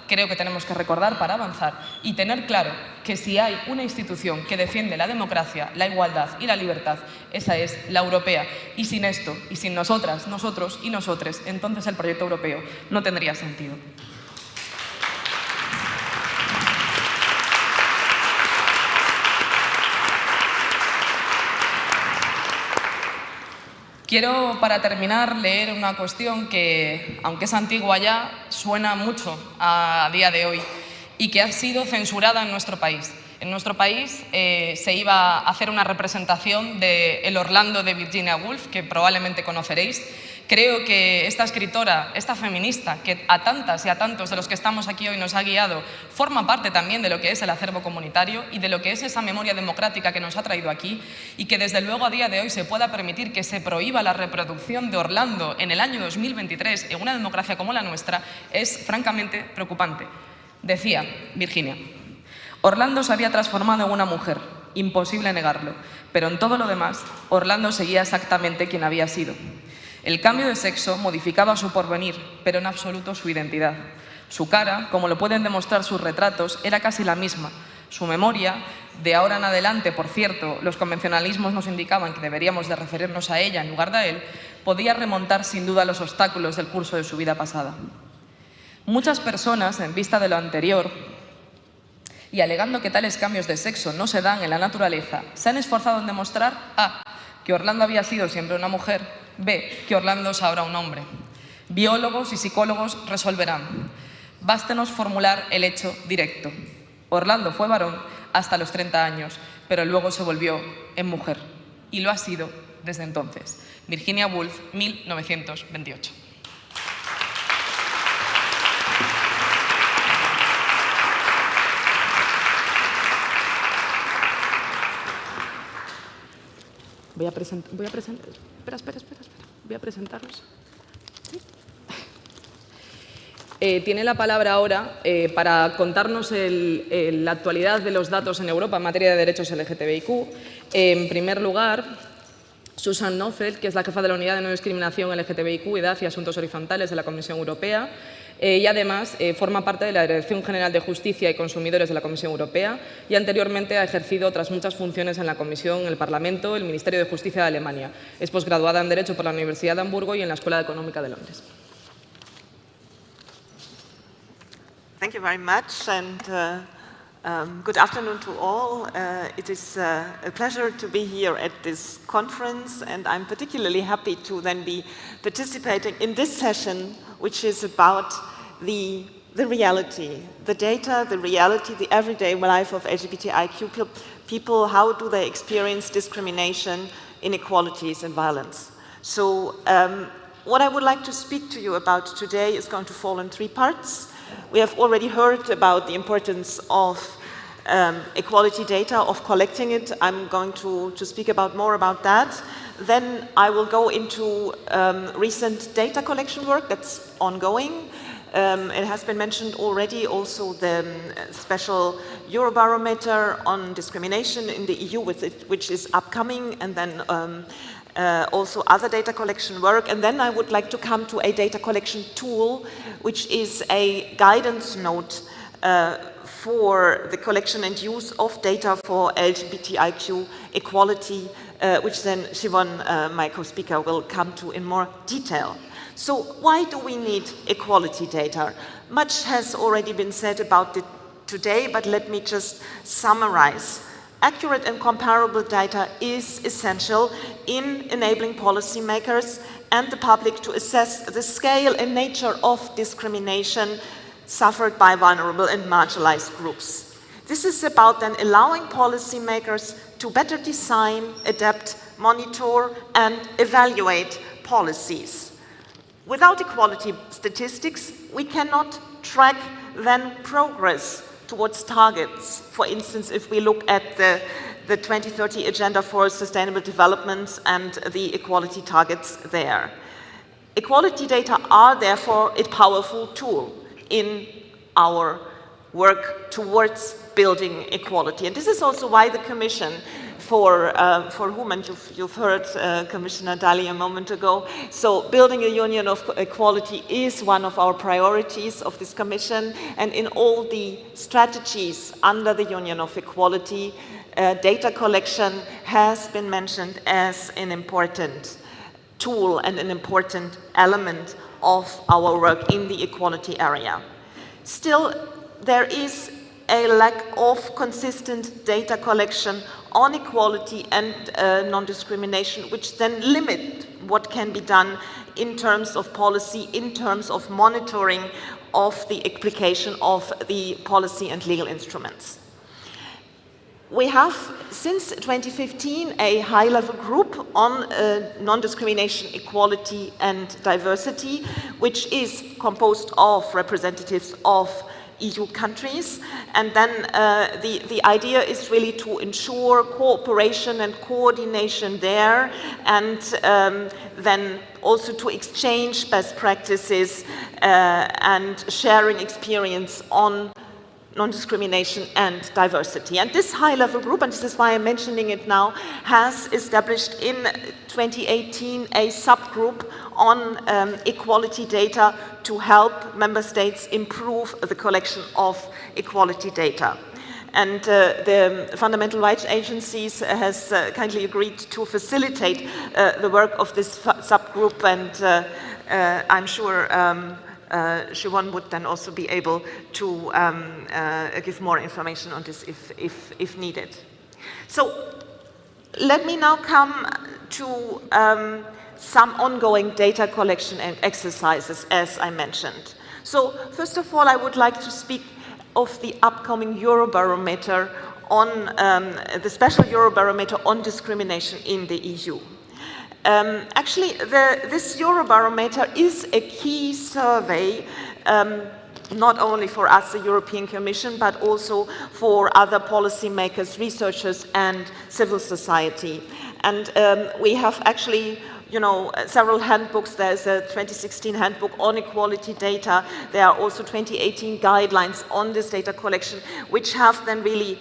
para avanzar y tener claro que si hay una institución que defiende la democracia, la igualdad y la libertad, esa es la europea. Y sin esto, y sin nosotras, nosotros y nosotres, entonces el proyecto europeo no tendría sentido. Quiero, para terminar, leer una cuestión que, aunque es antigua ya, suena mucho a día de hoy y que ha sido censurada en nuestro país. En nuestro país se iba a hacer una representación de El Orlando de Virginia Woolf, que probablemente conoceréis. Creo que esta escritora, esta feminista, que a tantas y a tantos de los que estamos aquí hoy nos ha guiado, forma parte también de lo que es el acervo comunitario y de lo que es esa memoria democrática que nos ha traído aquí, y que desde luego a día de hoy se pueda permitir que se prohíba la reproducción de Orlando en el año 2023 en una democracia como la nuestra, es francamente preocupante. Decía Virginia: Orlando se había transformado en una mujer, imposible negarlo, pero en todo lo demás, Orlando seguía exactamente quien había sido. El cambio de sexo modificaba su porvenir, pero en absoluto su identidad. Su cara, como lo pueden demostrar sus retratos, era casi la misma. Su memoria, de ahora en adelante, por cierto, los convencionalismos nos indicaban que deberíamos de referirnos a ella en lugar de a él, podía remontar sin duda los obstáculos del curso de su vida pasada. Muchas personas, en vista de lo anterior, y alegando que tales cambios de sexo no se dan en la naturaleza, se han esforzado en demostrar a. que Orlando había sido siempre una mujer, b. que Orlando es ahora un hombre. Biólogos y psicólogos resolverán. Bástenos formular el hecho directo. Orlando fue varón hasta los 30 años, pero luego se volvió en mujer. Y lo ha sido desde entonces. Virginia Woolf, 1928. Voy a presentarlos. Tiene la palabra ahora para contarnos la actualidad de los datos en Europa en materia de derechos LGTBIQ. En primer lugar, Susan Neufeld, que es la jefa de la Unidad de No Discriminación LGTBIQ, Edad y Asuntos Horizontales de la Comisión Europea. Y además forma parte de la Dirección General de Justicia y Consumidores de la Comisión Europea y anteriormente ha ejercido otras muchas funciones en la Comisión, el Parlamento, el Ministerio de Justicia de Alemania. Es posgraduada en Derecho por la Universidad de Hamburgo y en la Escuela Económica de Londres.
Thank you very much, and good afternoon to all. It is a pleasure to be here at this conference, and I'm particularly happy to then be participating in this session, which is about the reality, the data, the reality, the everyday life of LGBTIQ people. How do they experience discrimination, inequalities, and violence? So what I would like to speak to you about today is going to fall in three parts. We have already heard about the importance of equality data, of collecting it. I'm going to speak more about that. Then I will go into recent data collection work that's ongoing. It has been mentioned already, also the special Eurobarometer on discrimination in the EU, which is upcoming, and then also other data collection work. And then I would like to come to a data collection tool, which is a guidance note for the collection and use of data for LGBTIQ equality, which then Siobhan, my co-speaker, will come to in more detail. So why do we need equality data? Much has already been said about it today, but let me just summarize. Accurate and comparable data is essential in enabling policymakers and the public to assess the scale and nature of discrimination suffered by vulnerable and marginalized groups. This is about then allowing policymakers to better design, adapt, monitor, and evaluate policies. Without equality statistics, we cannot track then progress towards targets. For instance, if we look at the 2030 Agenda for Sustainable Development and the equality targets there. Equality data are therefore a powerful tool in our work towards building equality. And this is also why the Commission, for whom, and you've heard Commissioner Dalli a moment ago, so building a union of equality is one of our priorities of this Commission, and in all the strategies under the Union of Equality, data collection has been mentioned as an important tool and an important element of our work in the equality area. Still, there is a lack of consistent data collection on equality and non-discrimination, which then limit what can be done in terms of policy, in terms of monitoring of the application of the policy and legal instruments. We have, since 2015, a high-level group on non-discrimination, equality, and diversity, which is composed of representatives of EU countries, and then the idea is really to ensure cooperation and coordination there, and then also to exchange best practices and sharing experience on non-discrimination and diversity. And this high-level group, and this is why I'm mentioning it now, has established in 2018 a subgroup on equality data to help member states improve the collection of equality data. And the Fundamental Rights Agencies has kindly agreed to facilitate the work of this subgroup, and I'm sure Siobhan would then also be able to give more information on this if needed. So let me now come to some ongoing data collection and exercises, as I mentioned. So first of all, I would like to speak of the upcoming Eurobarometer on the special Eurobarometer on discrimination in the EU. Actually, this Eurobarometer is a key survey, not only for us, the European Commission, but also for other policymakers, researchers, and civil society. And we have actually, several handbooks. There's a 2016 handbook on equality data. There are also 2018 guidelines on this data collection, which have then really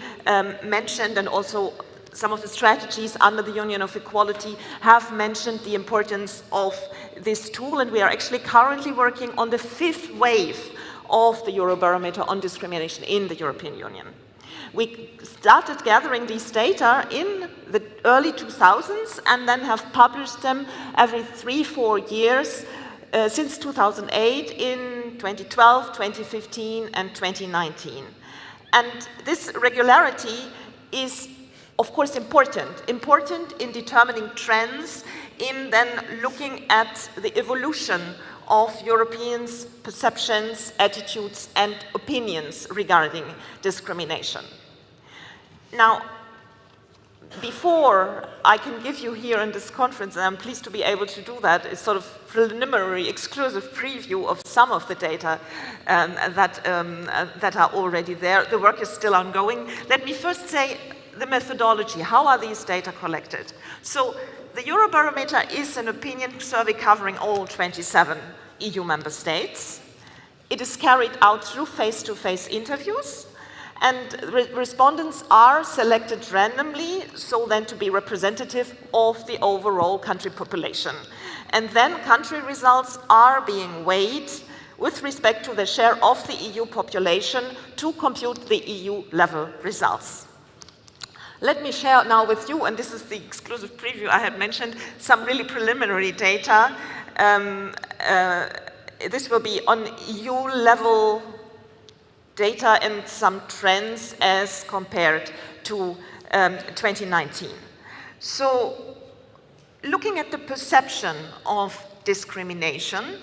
mentioned, and also some of the strategies under the Union of Equality have mentioned the importance of this tool, and we are actually currently working on the 5th wave of the Eurobarometer on discrimination in the European Union. We started gathering these data in the early 2000s and then have published them every 3-4 years since 2008 in 2012, 2015, and 2019. And this regularity is, of course, important in determining trends, in then looking at the evolution of Europeans' perceptions, attitudes, and opinions regarding discrimination. Now, before I can give you here in this conference, and I'm pleased to be able to do that, a sort of preliminary, exclusive preview of some of the data that are already there. The work is still ongoing. Let me first say the methodology. How are these data collected? So the Eurobarometer is an opinion survey covering all 27 EU member states. It is carried out through face-to-face interviews, and respondents are selected randomly, so then to be representative of the overall country population. And then country results are being weighed with respect to the share of the EU population to compute the EU level results. Let me share now with you, and this is the exclusive preview I had mentioned, some really preliminary data. This will be on EU level data and some trends as compared to 2019. So, looking at the perception of discrimination,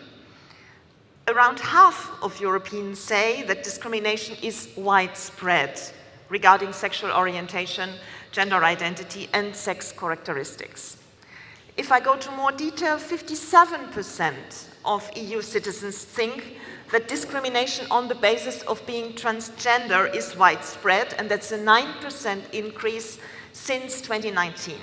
around half of Europeans say that discrimination is widespread regarding sexual orientation, gender identity, and sex characteristics. If I go to more detail, 57% of EU citizens think that discrimination on the basis of being transgender is widespread, and that's a 9% increase since 2019.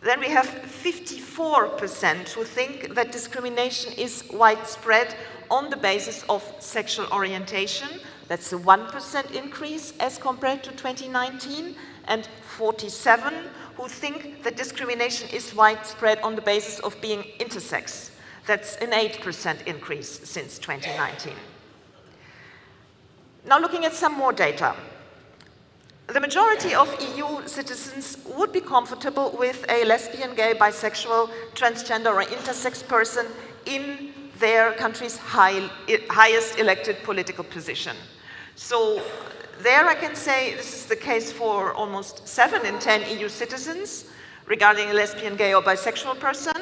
Then we have 54% who think that discrimination is widespread on the basis of sexual orientation. That's a 1% increase as compared to 2019, and 47% who think that discrimination is widespread on the basis of being intersex. That's an 8% increase since 2019. Now looking at some more data. The majority of EU citizens would be comfortable with a lesbian, gay, bisexual, transgender, or intersex person in their country's highest elected political position. So there I can say this is the case for almost 7 in 10 EU citizens regarding a lesbian, gay, or bisexual person.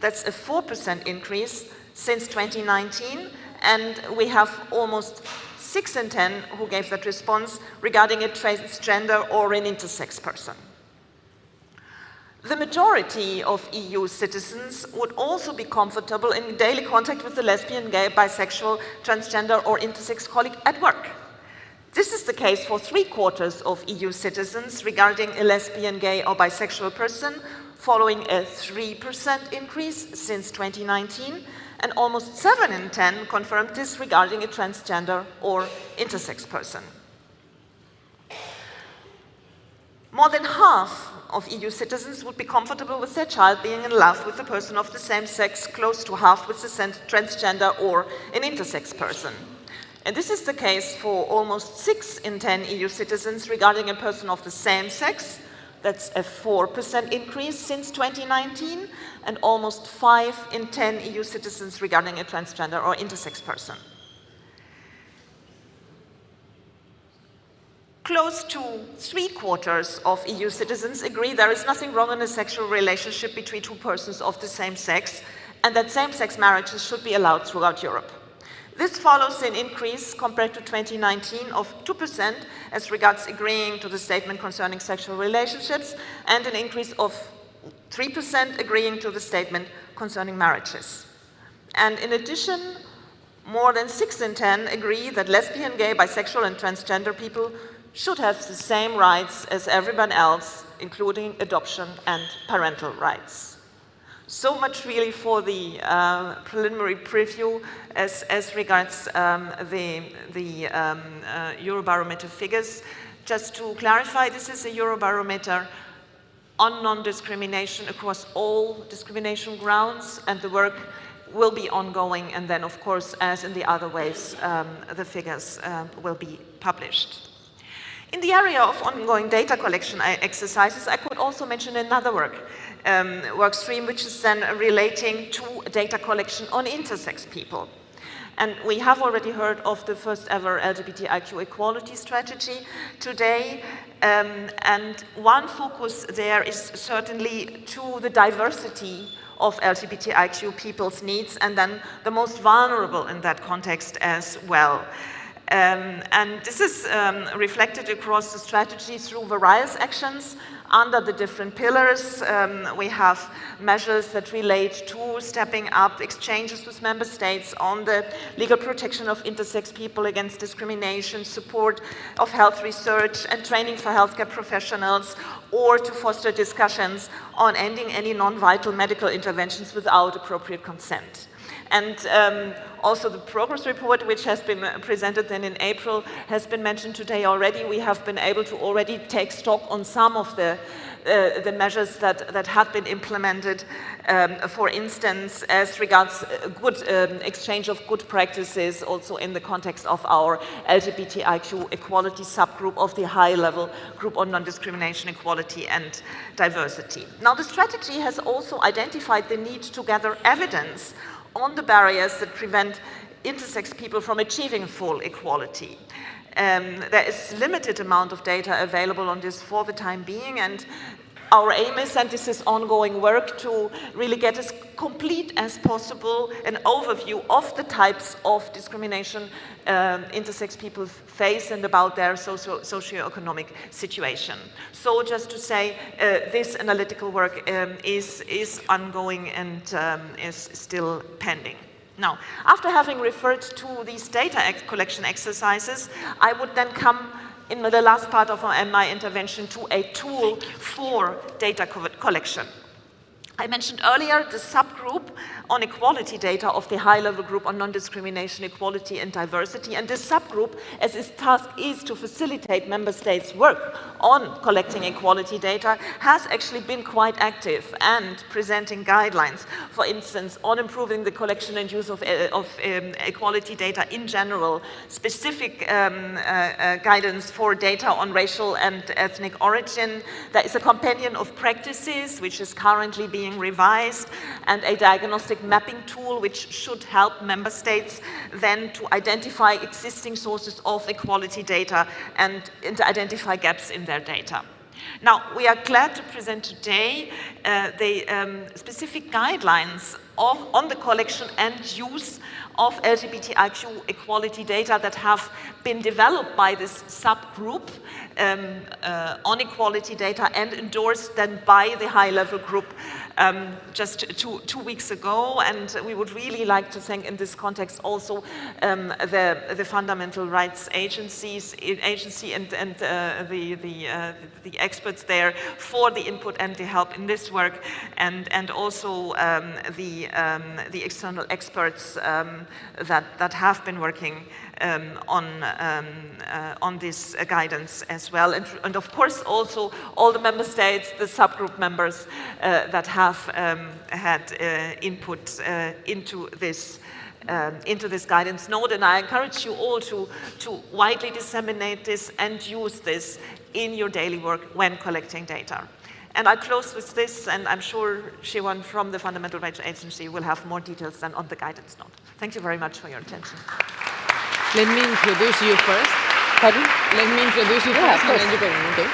That's a 4% increase since 2019, and we have almost 6 in 10 who gave that response regarding a transgender or an intersex person. The majority of EU citizens would also be comfortable in daily contact with a lesbian, gay, bisexual, transgender, or intersex colleague at work. This is the case for 3/4 of EU citizens regarding a lesbian, gay, or bisexual person, following a 3% increase since 2019, and almost 7 in 10 confirmed this regarding a transgender or intersex person. More than half of EU citizens would be comfortable with their child being in love with a person of the same sex, close to half with a transgender or an intersex person. And this is the case for almost 6 in 10 EU citizens regarding a person of the same sex. That's a 4% increase since 2019, and almost 5 in 10 EU citizens regarding a transgender or intersex person. Close to 3/4 of EU citizens agree there is nothing wrong in a sexual relationship between 2 persons of the same sex, and that same-sex marriages should be allowed throughout Europe. This follows an increase compared to 2019 of 2% as regards agreeing to the statement concerning sexual relationships, and an increase of 3% agreeing to the statement concerning marriages. And in addition, more than 6 in 10 agree that lesbian, gay, bisexual, and transgender people should have the same rights as everyone else, including adoption and parental rights. So much really for the preliminary preview as regards the Eurobarometer figures. Just to clarify, this is a Eurobarometer on non-discrimination across all discrimination grounds, and the work will be ongoing, and then of course, as in the other ways, the figures will be published. In the area of ongoing data collection exercises, I could also mention another work stream, which is then relating to data collection on intersex people. And we have already heard of the first ever LGBTIQ equality strategy today. And one focus there is certainly to the diversity of LGBTIQ people's needs, and then the most vulnerable in that context as well. And this is reflected across the strategy through various actions under the different pillars. We have measures that relate to stepping up exchanges with member states on the legal protection of intersex people against discrimination, support of health research and training for healthcare professionals, or to foster discussions on ending any non-vital medical interventions without appropriate consent. And also the progress report, which has been presented then in April, has been mentioned today already. We have been able to already take stock on some of the measures that have been implemented, for instance, as regards good exchange of good practices, also in the context of our LGBTIQ equality subgroup of the high-level group on non-discrimination, equality and diversity. Now, the strategy has also identified the need to gather evidence on the barriers that prevent intersex people from achieving full equality. There is limited amount of data available on this for the time being, and our aim is, and this is ongoing work, to really get as complete as possible an overview of the types of discrimination intersex people face and about their socio-economic situation. So just to say, this analytical work is ongoing and is still pending. Now, after having referred to these data collection exercises, I would then come in the last part of my intervention to a tool for data collection. I mentioned earlier the subgroup on equality data of the high-level group on non-discrimination, equality and diversity. And this subgroup, as its task is to facilitate member states' work on collecting equality data, has actually been quite active and presenting guidelines, for instance, on improving the collection and use of equality data in general, specific guidance for data on racial and ethnic origin. There is a companion of practices, which is currently being revised, and a diagnostic mapping tool which should help member states then to identify existing sources of equality data and to identify gaps in their data. Now, we are glad to present today the specific guidelines on the collection and use of LGBTIQ equality data that have been developed by this subgroup on equality data and endorsed then by the high-level group just two weeks ago. And we would really like to thank in this context also the Fundamental Rights Agency and the experts there for the input and the help in this work, and also the external experts that have been working on this guidance as well, and of course also all the member states, the subgroup members that have had input into this guidance note. And I encourage you all to widely disseminate this and use this in your daily work when collecting data. And I close with this, and I'm sure Shiwan from the Fundamental Rights Agency will have more details than on the guidance note. Thank you very much for your attention.
Let me introduce you first.
Pardon?
Let me introduce you first, and then you can, okay?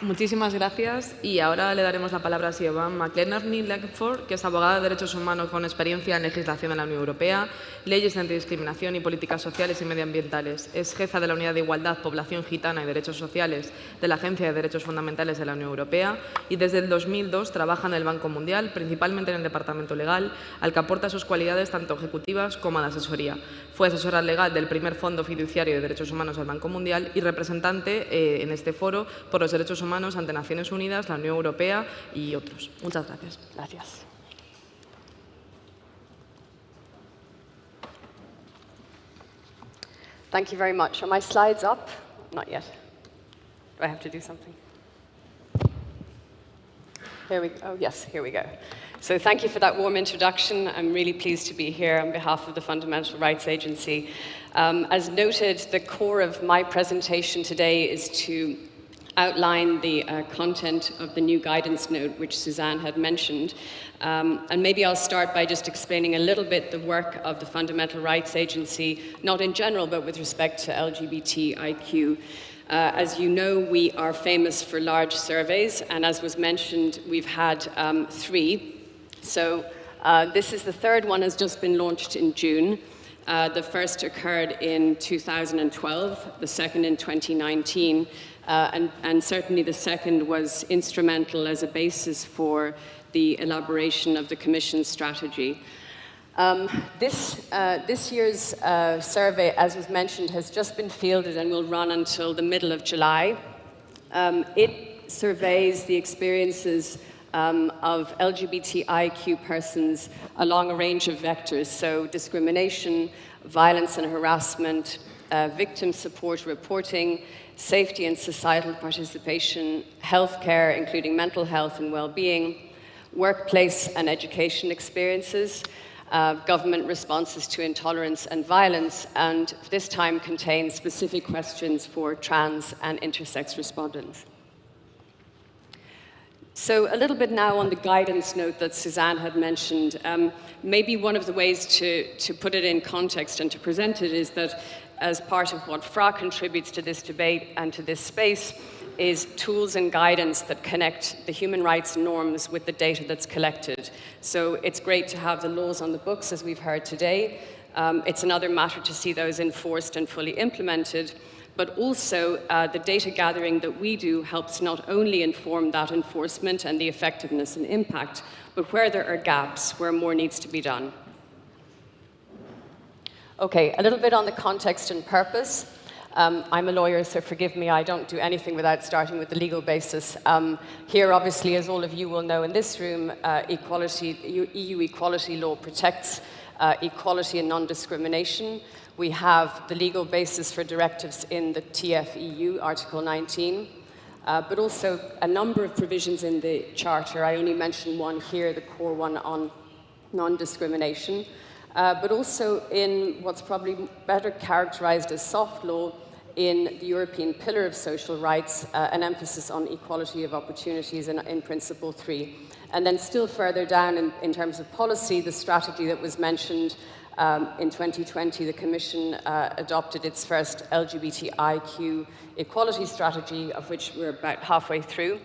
Muchísimas gracias, y ahora le daremos la palabra a Siobhan McLennan-Langford, que es abogada de derechos humanos con experiencia en legislación de la Unión Europea, leyes de antidiscriminación y políticas sociales y medioambientales. Es jefa de la Unidad de Igualdad, Población Gitana y Derechos Sociales de la Agencia de Derechos Fundamentales de la Unión Europea, y desde el 2002 trabaja en el Banco Mundial, principalmente en el departamento legal, al que aporta sus cualidades tanto ejecutivas como de asesoría. Fue asesora legal del primer Fondo Fiduciario de Derechos Humanos del Banco Mundial y representante en este foro por los derechos humanos ante Naciones Unidas, la Unión Europea y otros. Muchas gracias.
Gracias.
Thank you very much. Are my slides up? Not yet. Do I have to do something? Here we go. Oh, yes, here we go. So thank you for that warm introduction. I'm really pleased to be here on behalf of the Fundamental Rights Agency. As noted, the core of my presentation today is to outline the content of the new guidance note, which Suzanne had mentioned. And maybe I'll start by just explaining a little bit the work of the Fundamental Rights Agency, not in general, but with respect to LGBTIQ. As you know, we are famous for large surveys, and as was mentioned, we've had 3. So this is the third one, has just been launched in June. The first occurred in 2012, the second in 2019, and certainly the second was instrumental as a basis for the elaboration of the Commission's strategy. This year's survey, as was mentioned, has just been fielded and will run until the middle of July. It surveys the experiences of LGBTIQ persons along a range of vectors, so discrimination, violence and harassment, victim support reporting, safety and societal participation, healthcare, including mental health and well-being, workplace and education experiences, government responses to intolerance and violence, and this time contains specific questions for trans and intersex respondents. So a little bit now on the guidance note that Suzanne had mentioned. Maybe one of the ways to put it in context and to present it is that as part of what FRA contributes to this debate and to this space is tools and guidance that connect the human rights norms with the data that's collected. So it's great to have the laws on the books, as we've heard today. It's another matter to see those enforced and fully implemented. But also, the data gathering that we do helps not only inform that enforcement and the effectiveness and impact, but where there are gaps, where more needs to be done. Okay, a little bit on the context and purpose. I'm a lawyer, so forgive me, I don't do anything without starting with the legal basis. Here, obviously, as all of you will know in this room, EU equality law protects equality and non-discrimination. We have the legal basis for directives in the TFEU, Article 19, but also a number of provisions in the Charter. I only mention one here, the core one on non-discrimination, but also in what's probably better characterized as soft law in the European Pillar of Social Rights, an emphasis on equality of opportunities in Principle 3. And then still further down in terms of policy, the strategy that was mentioned in 2020, the Commission adopted its first LGBTIQ equality strategy, of which we're about halfway through.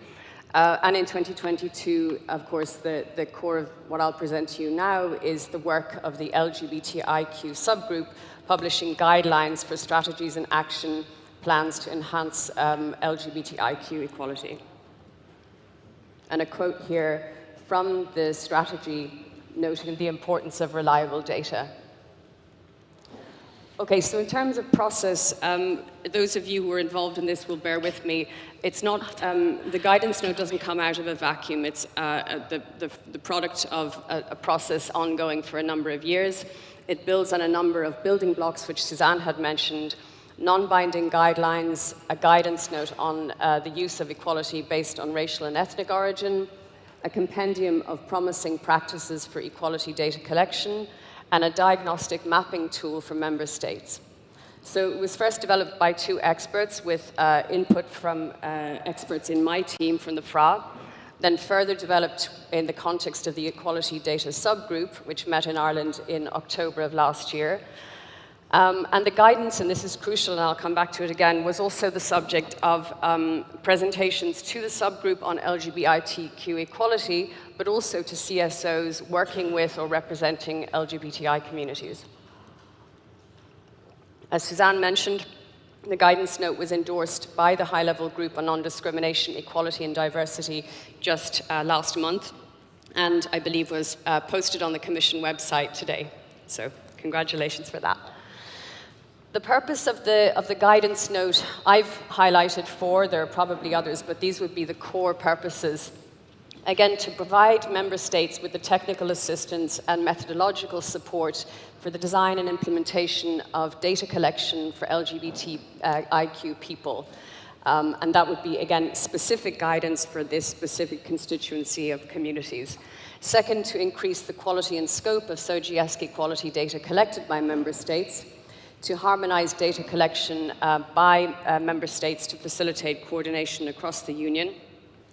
And in 2022, of course, the core of what I'll present to you now is the work of the LGBTIQ subgroup, publishing guidelines for strategies and action plans to enhance LGBTIQ equality. And a quote here from the strategy noting the importance of reliable data. Okay, so in terms of process, those of you who are involved in this will bear with me. It's not, the guidance note doesn't come out of a vacuum. It's the product of a process ongoing for a number of years. It builds on a number of building blocks, which Suzanne had mentioned, non-binding guidelines, a guidance note on the use of equality based on racial and ethnic origin, a compendium of promising practices for equality data collection, and a diagnostic mapping tool for member states. So it was first developed by 2 experts with input from experts in my team from the FRA, then further developed in the context of the Equality Data Subgroup, which met in Ireland in October of last year. And the guidance, and this is crucial, and I'll come back to it again, was also the subject of presentations to the subgroup on LGBTIQ equality, but also to CSOs working with or representing LGBTI communities. As Suzanne mentioned, the guidance note was endorsed by the high-level group on non-discrimination, equality and diversity just last month, and I believe was posted on the Commission website today. So congratulations for that. The purpose of the guidance note, I've highlighted 4, there are probably others, but these would be the core purposes. Again, to provide member states with the technical assistance and methodological support for the design and implementation of data collection for LGBTIQ people. And that would be, again, specific guidance for this specific constituency of communities. Second, to increase the quality and scope of SOGIESC equality data collected by member states. to harmonize data collection by member states to facilitate coordination across the Union,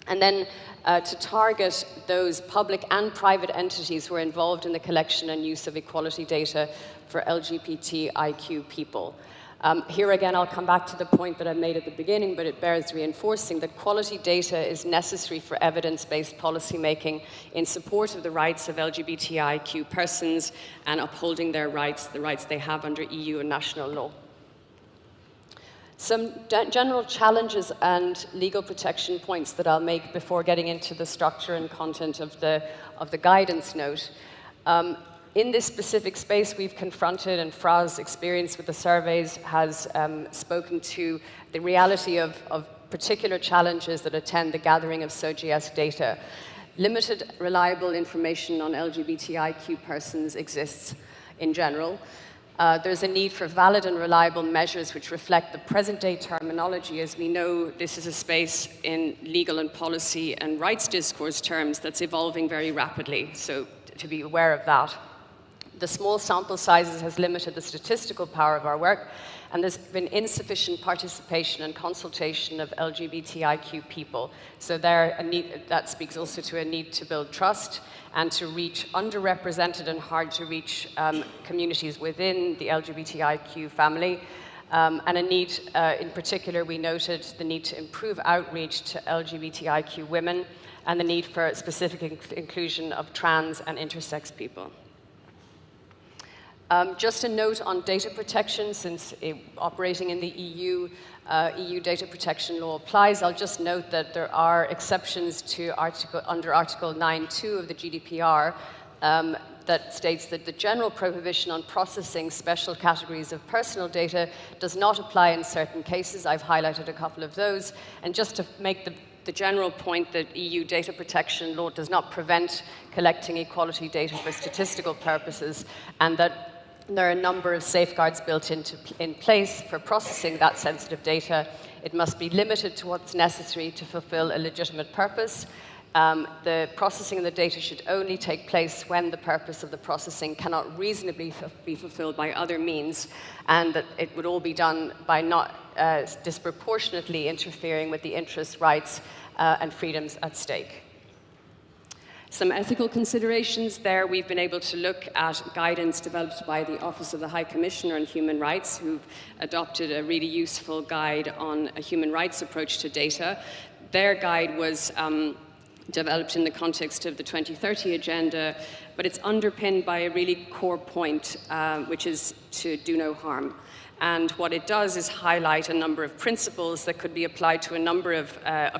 and then to target those public and private entities who are involved in the collection and use of equality data for LGBTIQ people. Here again, I'll come back to the point that I made at the beginning, but it bears reinforcing that quality data is necessary for evidence-based policymaking in support of the rights of LGBTIQ persons and upholding their rights, the rights they have under EU and national law. Some general challenges and legal protection points that I'll make before getting into the structure and content of the guidance note. In this specific space, we've confronted, and Fra's experience with the surveys has spoken to the reality of particular challenges that attend the gathering of SOGS data. Limited reliable information on LGBTIQ persons exists in general. There's a need for valid and reliable measures which reflect the present-day terminology. As we know, this is a space in legal and policy and rights discourse terms that's evolving very rapidly, so to be aware of that. The small sample sizes has limited the statistical power of our work, and there's been insufficient participation and consultation of LGBTIQ people. So that speaks also to a need to build trust and to reach underrepresented and hard to reach communities within the LGBTIQ family. And a need, in particular, we noted the need to improve outreach to LGBTIQ women and the need for specific inclusion of trans and intersex people. Just a note on data protection, since operating in the EU, EU data protection law applies. I'll just note that there are exceptions to under Article 9.2 of the GDPR that states that the general prohibition on processing special categories of personal data does not apply in certain cases. I've highlighted a couple of those. And just to make the general point that EU data protection law does not prevent collecting equality data for statistical purposes, and that there are a number of safeguards built in place for processing that sensitive data. It must be limited to what's necessary to fulfill a legitimate purpose. The processing of the data should only take place when the purpose of the processing cannot reasonably be fulfilled by other means, and that it would all be done by not disproportionately interfering with the interests, rights, and freedoms at stake. Some ethical considerations there. We've been able to look at guidance developed by the Office of the High Commissioner on Human Rights, who've adopted a really useful guide on a human rights approach to data. Their guide was developed in the context of the 2030 agenda, but it's underpinned by a really core point, which is to do no harm. And what it does is highlight a number of principles that could be applied to a number of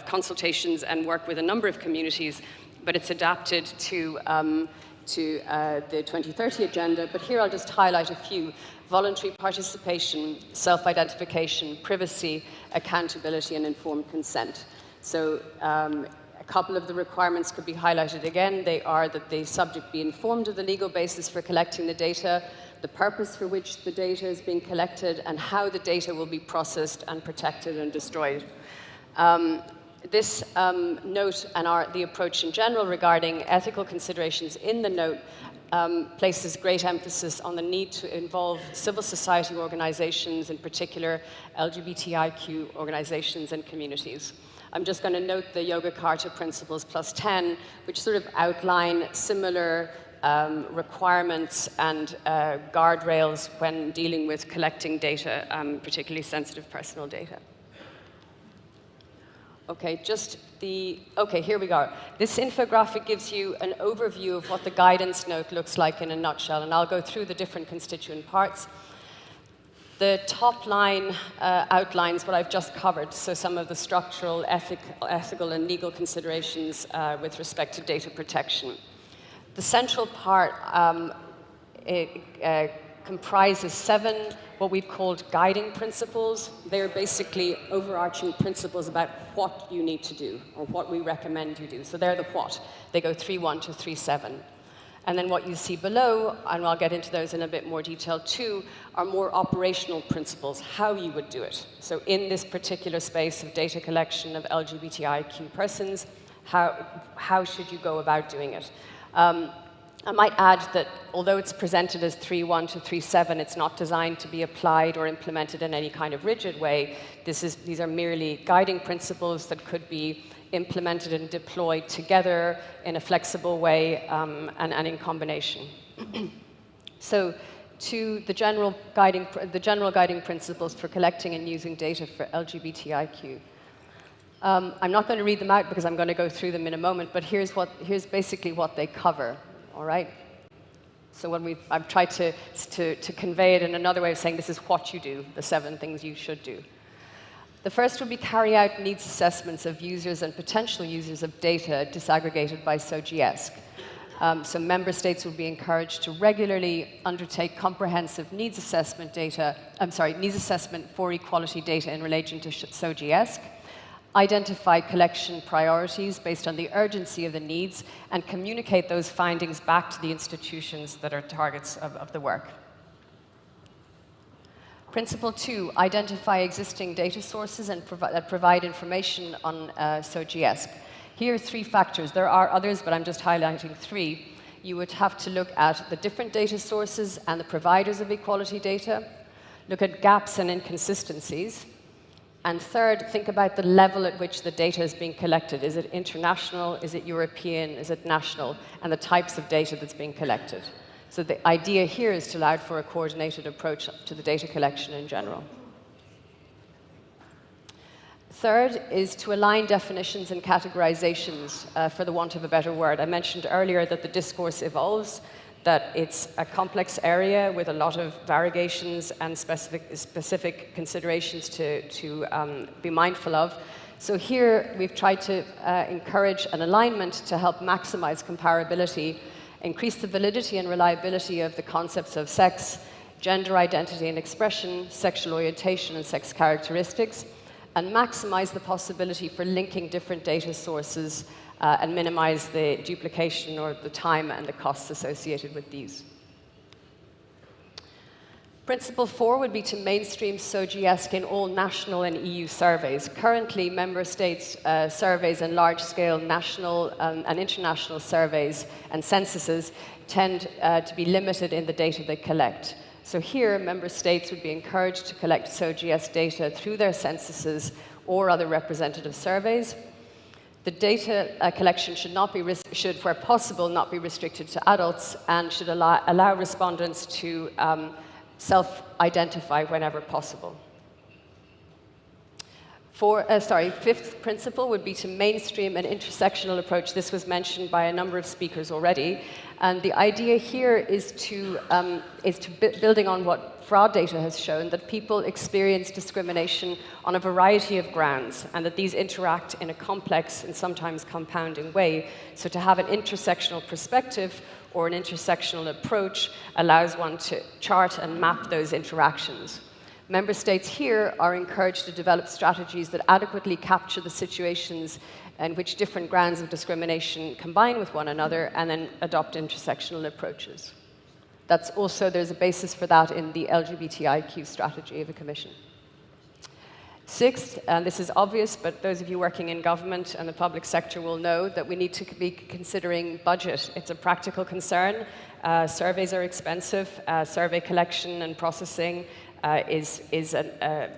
consultations and work with a number of communities, but it's adapted to the 2030 agenda. But here I'll just highlight a few: voluntary participation, self-identification, privacy, accountability, and informed consent. So a couple of the requirements could be highlighted again. They are that the subject be informed of the legal basis for collecting the data, the purpose for which the data is being collected, and how the data will be processed and protected and destroyed. This note and the approach in general regarding ethical considerations in the note places great emphasis on the need to involve civil society organizations, in particular LGBTIQ organizations and communities. I'm just going to note the Yoga Carta Principles +10, which sort of outline similar requirements and guardrails when dealing with collecting data, particularly sensitive personal data. Okay, here we go. This infographic gives you an overview of what the guidance note looks like in a nutshell, and I'll go through the different constituent parts. The top line outlines what I've just covered, so some of the structural, ethical, and legal considerations with respect to data protection. The central part comprises 7 what we've called guiding principles. They're basically overarching principles about what you need to do, or what we recommend you do. So they're the what. They go 3.1 to 3.7. And then what you see below, and I'll get into those in a bit more detail too, are more operational principles, how you would do it. So in this particular space of data collection of LGBTIQ persons, how should you go about doing it? I might add that although it's presented as 3.1 to 3.7, it's not designed to be applied or implemented in any kind of rigid way. These are merely guiding principles that could be implemented and deployed together in a flexible way and in combination. So to the general guiding principles for collecting and using data for LGBTIQ. I'm not going to read them out because I'm going to go through them in a moment, but here's basically what they cover. All right? So I've tried to convey it in another way of saying this is what you do, the 7 things you should do. The first would be carry out needs assessments of users and potential users of data disaggregated by SOGIESC. So member states would be encouraged to regularly undertake comprehensive needs assessment for equality data in relation to SOGIESC, identify collection priorities based on the urgency of the needs, and communicate those findings back to the institutions that are targets of the work. Principle 2, identify existing data sources and provide information on SOGIESC. Here are 3 factors. There are others, but I'm just highlighting 3. You would have to look at the different data sources and the providers of equality data, look at gaps and inconsistencies, and third, think about the level at which the data is being collected. Is it international? Is it European? Is it national? And the types of data that's being collected. So the idea here is to allow for a coordinated approach to the data collection in general. Third is to align definitions and categorizations, for the want of a better word. I mentioned earlier that the discourse evolves, that it's a complex area with a lot of variegations and specific considerations to be mindful of. So here we've tried to encourage an alignment to help maximize comparability, increase the validity and reliability of the concepts of sex, gender identity and expression, sexual orientation and sex characteristics, and maximize the possibility for linking different data sources and minimize the duplication or the time and the costs associated with these. Principle 4 would be to mainstream SOGIESC in all national and EU surveys. Currently, member states' surveys and large-scale national and international surveys and censuses tend to be limited in the data they collect. So here, member states would be encouraged to collect SOGIESC data through their censuses or other representative surveys. The data collection should, where possible, not be restricted to adults and should allow respondents to self-identify whenever possible. Fifth principle would be to mainstream an intersectional approach. This was mentioned by a number of speakers already. And the idea here is to building on what fraud data has shown, that people experience discrimination on a variety of grounds, and that these interact in a complex and sometimes compounding way. So to have an intersectional perspective or an intersectional approach allows one to chart and map those interactions. Member states here are encouraged to develop strategies that adequately capture the situations in which different grounds of discrimination combine with one another and then adopt intersectional approaches. There's a basis for that in the LGBTIQ strategy of the Commission. Sixth, and this is obvious, but those of you working in government and the public sector will know that we need to be considering budget. It's a practical concern. Surveys are expensive. Survey collection and processing is a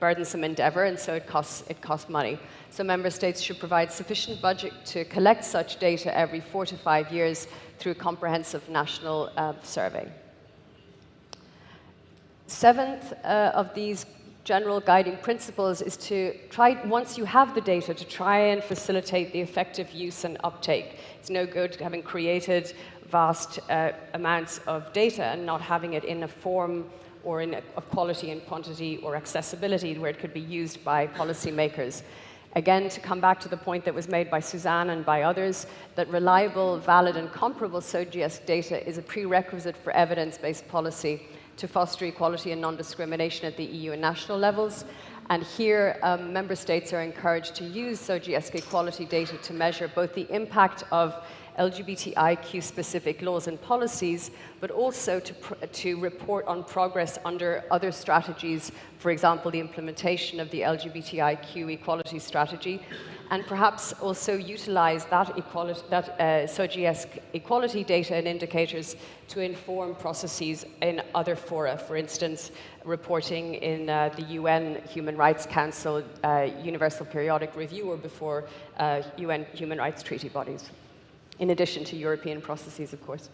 burdensome endeavor, and so it costs money. So member states should provide sufficient budget to collect such data every 4 to 5 years through a comprehensive national survey. Seventh of these general guiding principles is to try, once you have the data, to try and facilitate the effective use and uptake. It's no good having created vast amounts of data and not having it in a form or of quality and quantity or accessibility where it could be used by policymakers. Again, to come back to the point that was made by Suzanne and by others, that reliable, valid, and comparable SOGIESC data is a prerequisite for evidence-based policy to foster equality and non-discrimination at the EU and national levels. And here, member states are encouraged to use SOGIESC equality data to measure both the impact of LGBTIQ-specific laws and policies, but also to report on progress under other strategies, for example, the implementation of the LGBTIQ equality strategy, and perhaps also utilize that SOGIESC equality data and indicators to inform processes in other fora, for instance, reporting in the UN Human Rights Council, Universal Periodic Review, or before UN Human Rights Treaty bodies, in addition to European processes, of course.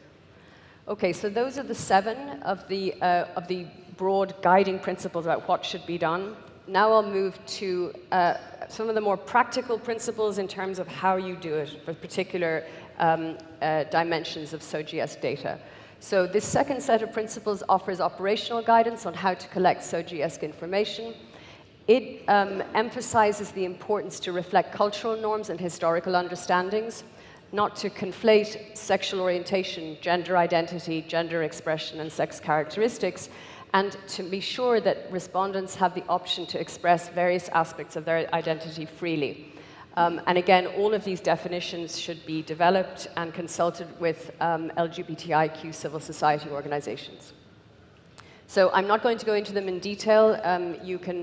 Okay, so those are the 7 of the broad guiding principles about what should be done. Now I'll move to some of the more practical principles in terms of how you do it for particular dimensions of SOGIESC data. So this second set of principles offers operational guidance on how to collect SOGIESC information. It emphasizes the importance to reflect cultural norms and historical understandings, not to conflate sexual orientation, gender identity, gender expression, and sex characteristics, and to be sure that respondents have the option to express various aspects of their identity freely. And again, all of these definitions should be developed and consulted with LGBTIQ civil society organizations. So I'm not going to go into them in detail. You can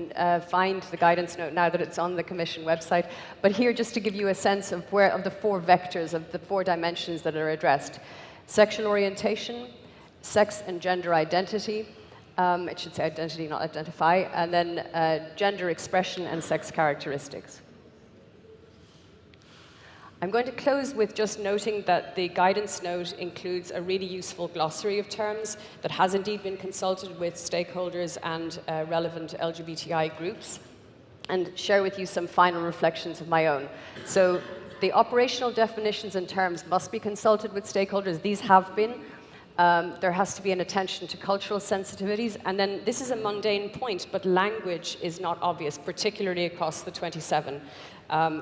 find the guidance note now that it's on the Commission website. But here, just to give you a sense of the 4 vectors, of the 4 dimensions that are addressed. Sexual orientation, sex and gender identity, it should say identity, not identify, and then gender expression and sex characteristics. I'm going to close with just noting that the guidance note includes a really useful glossary of terms that has indeed been consulted with stakeholders and relevant LGBTI groups, and share with you some final reflections of my own. So the operational definitions and terms must be consulted with stakeholders. These have been. There has to be an attention to cultural sensitivities, and then this is a mundane point, but language is not obvious, particularly across the 27.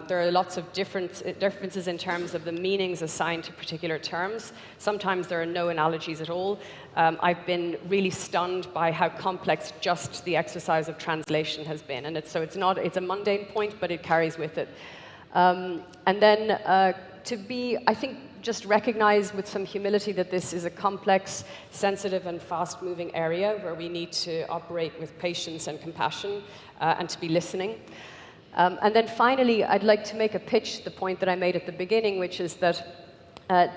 There are lots of differences in terms of the meanings assigned to particular terms. Sometimes there are no analogies at all. I've been really stunned by how complex just the exercise of translation has been, and it's a mundane point, but it carries with it. And then I think, just recognize with some humility that this is a complex, sensitive, and fast-moving area where we need to operate with patience and compassion and to be listening. And then finally, I'd like to make a pitch, the point that I made at the beginning, which is that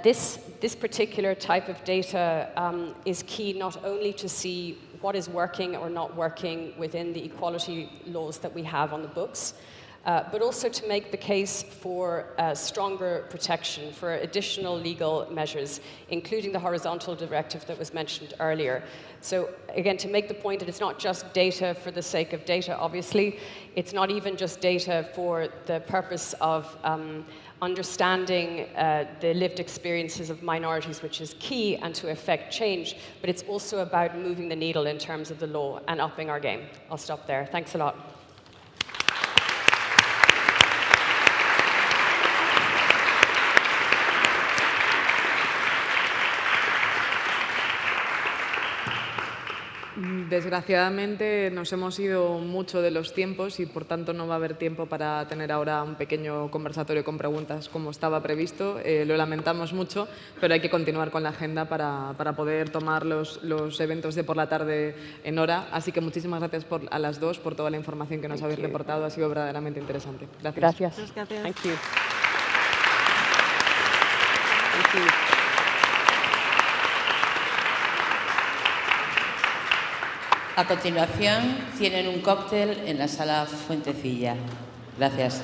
this particular type of data is key not only to see what is working or not working within the equality laws that we have on the books, but also to make the case for stronger protection, for additional legal measures, including the horizontal directive that was mentioned earlier. So again, to make the point that it's not just data for the sake of data, obviously. It's not even just data for the purpose of understanding the lived experiences of minorities, which is key, and to effect change, but it's also about moving the needle in terms of the law and upping our game. I'll stop there. Thanks a lot.
Desgraciadamente nos hemos ido mucho de los tiempos y por tanto no va a haber tiempo para tener ahora un pequeño conversatorio con preguntas como estaba previsto. Lo lamentamos mucho, pero hay que continuar con la agenda para poder tomar los eventos de por la tarde en hora. Así que muchísimas gracias a las dos por toda la información que nos habéis reportado. Ha sido verdaderamente interesante. Gracias.
Gracias. Thank you.
A continuación, tienen un cóctel en la sala Fuentecilla. Gracias.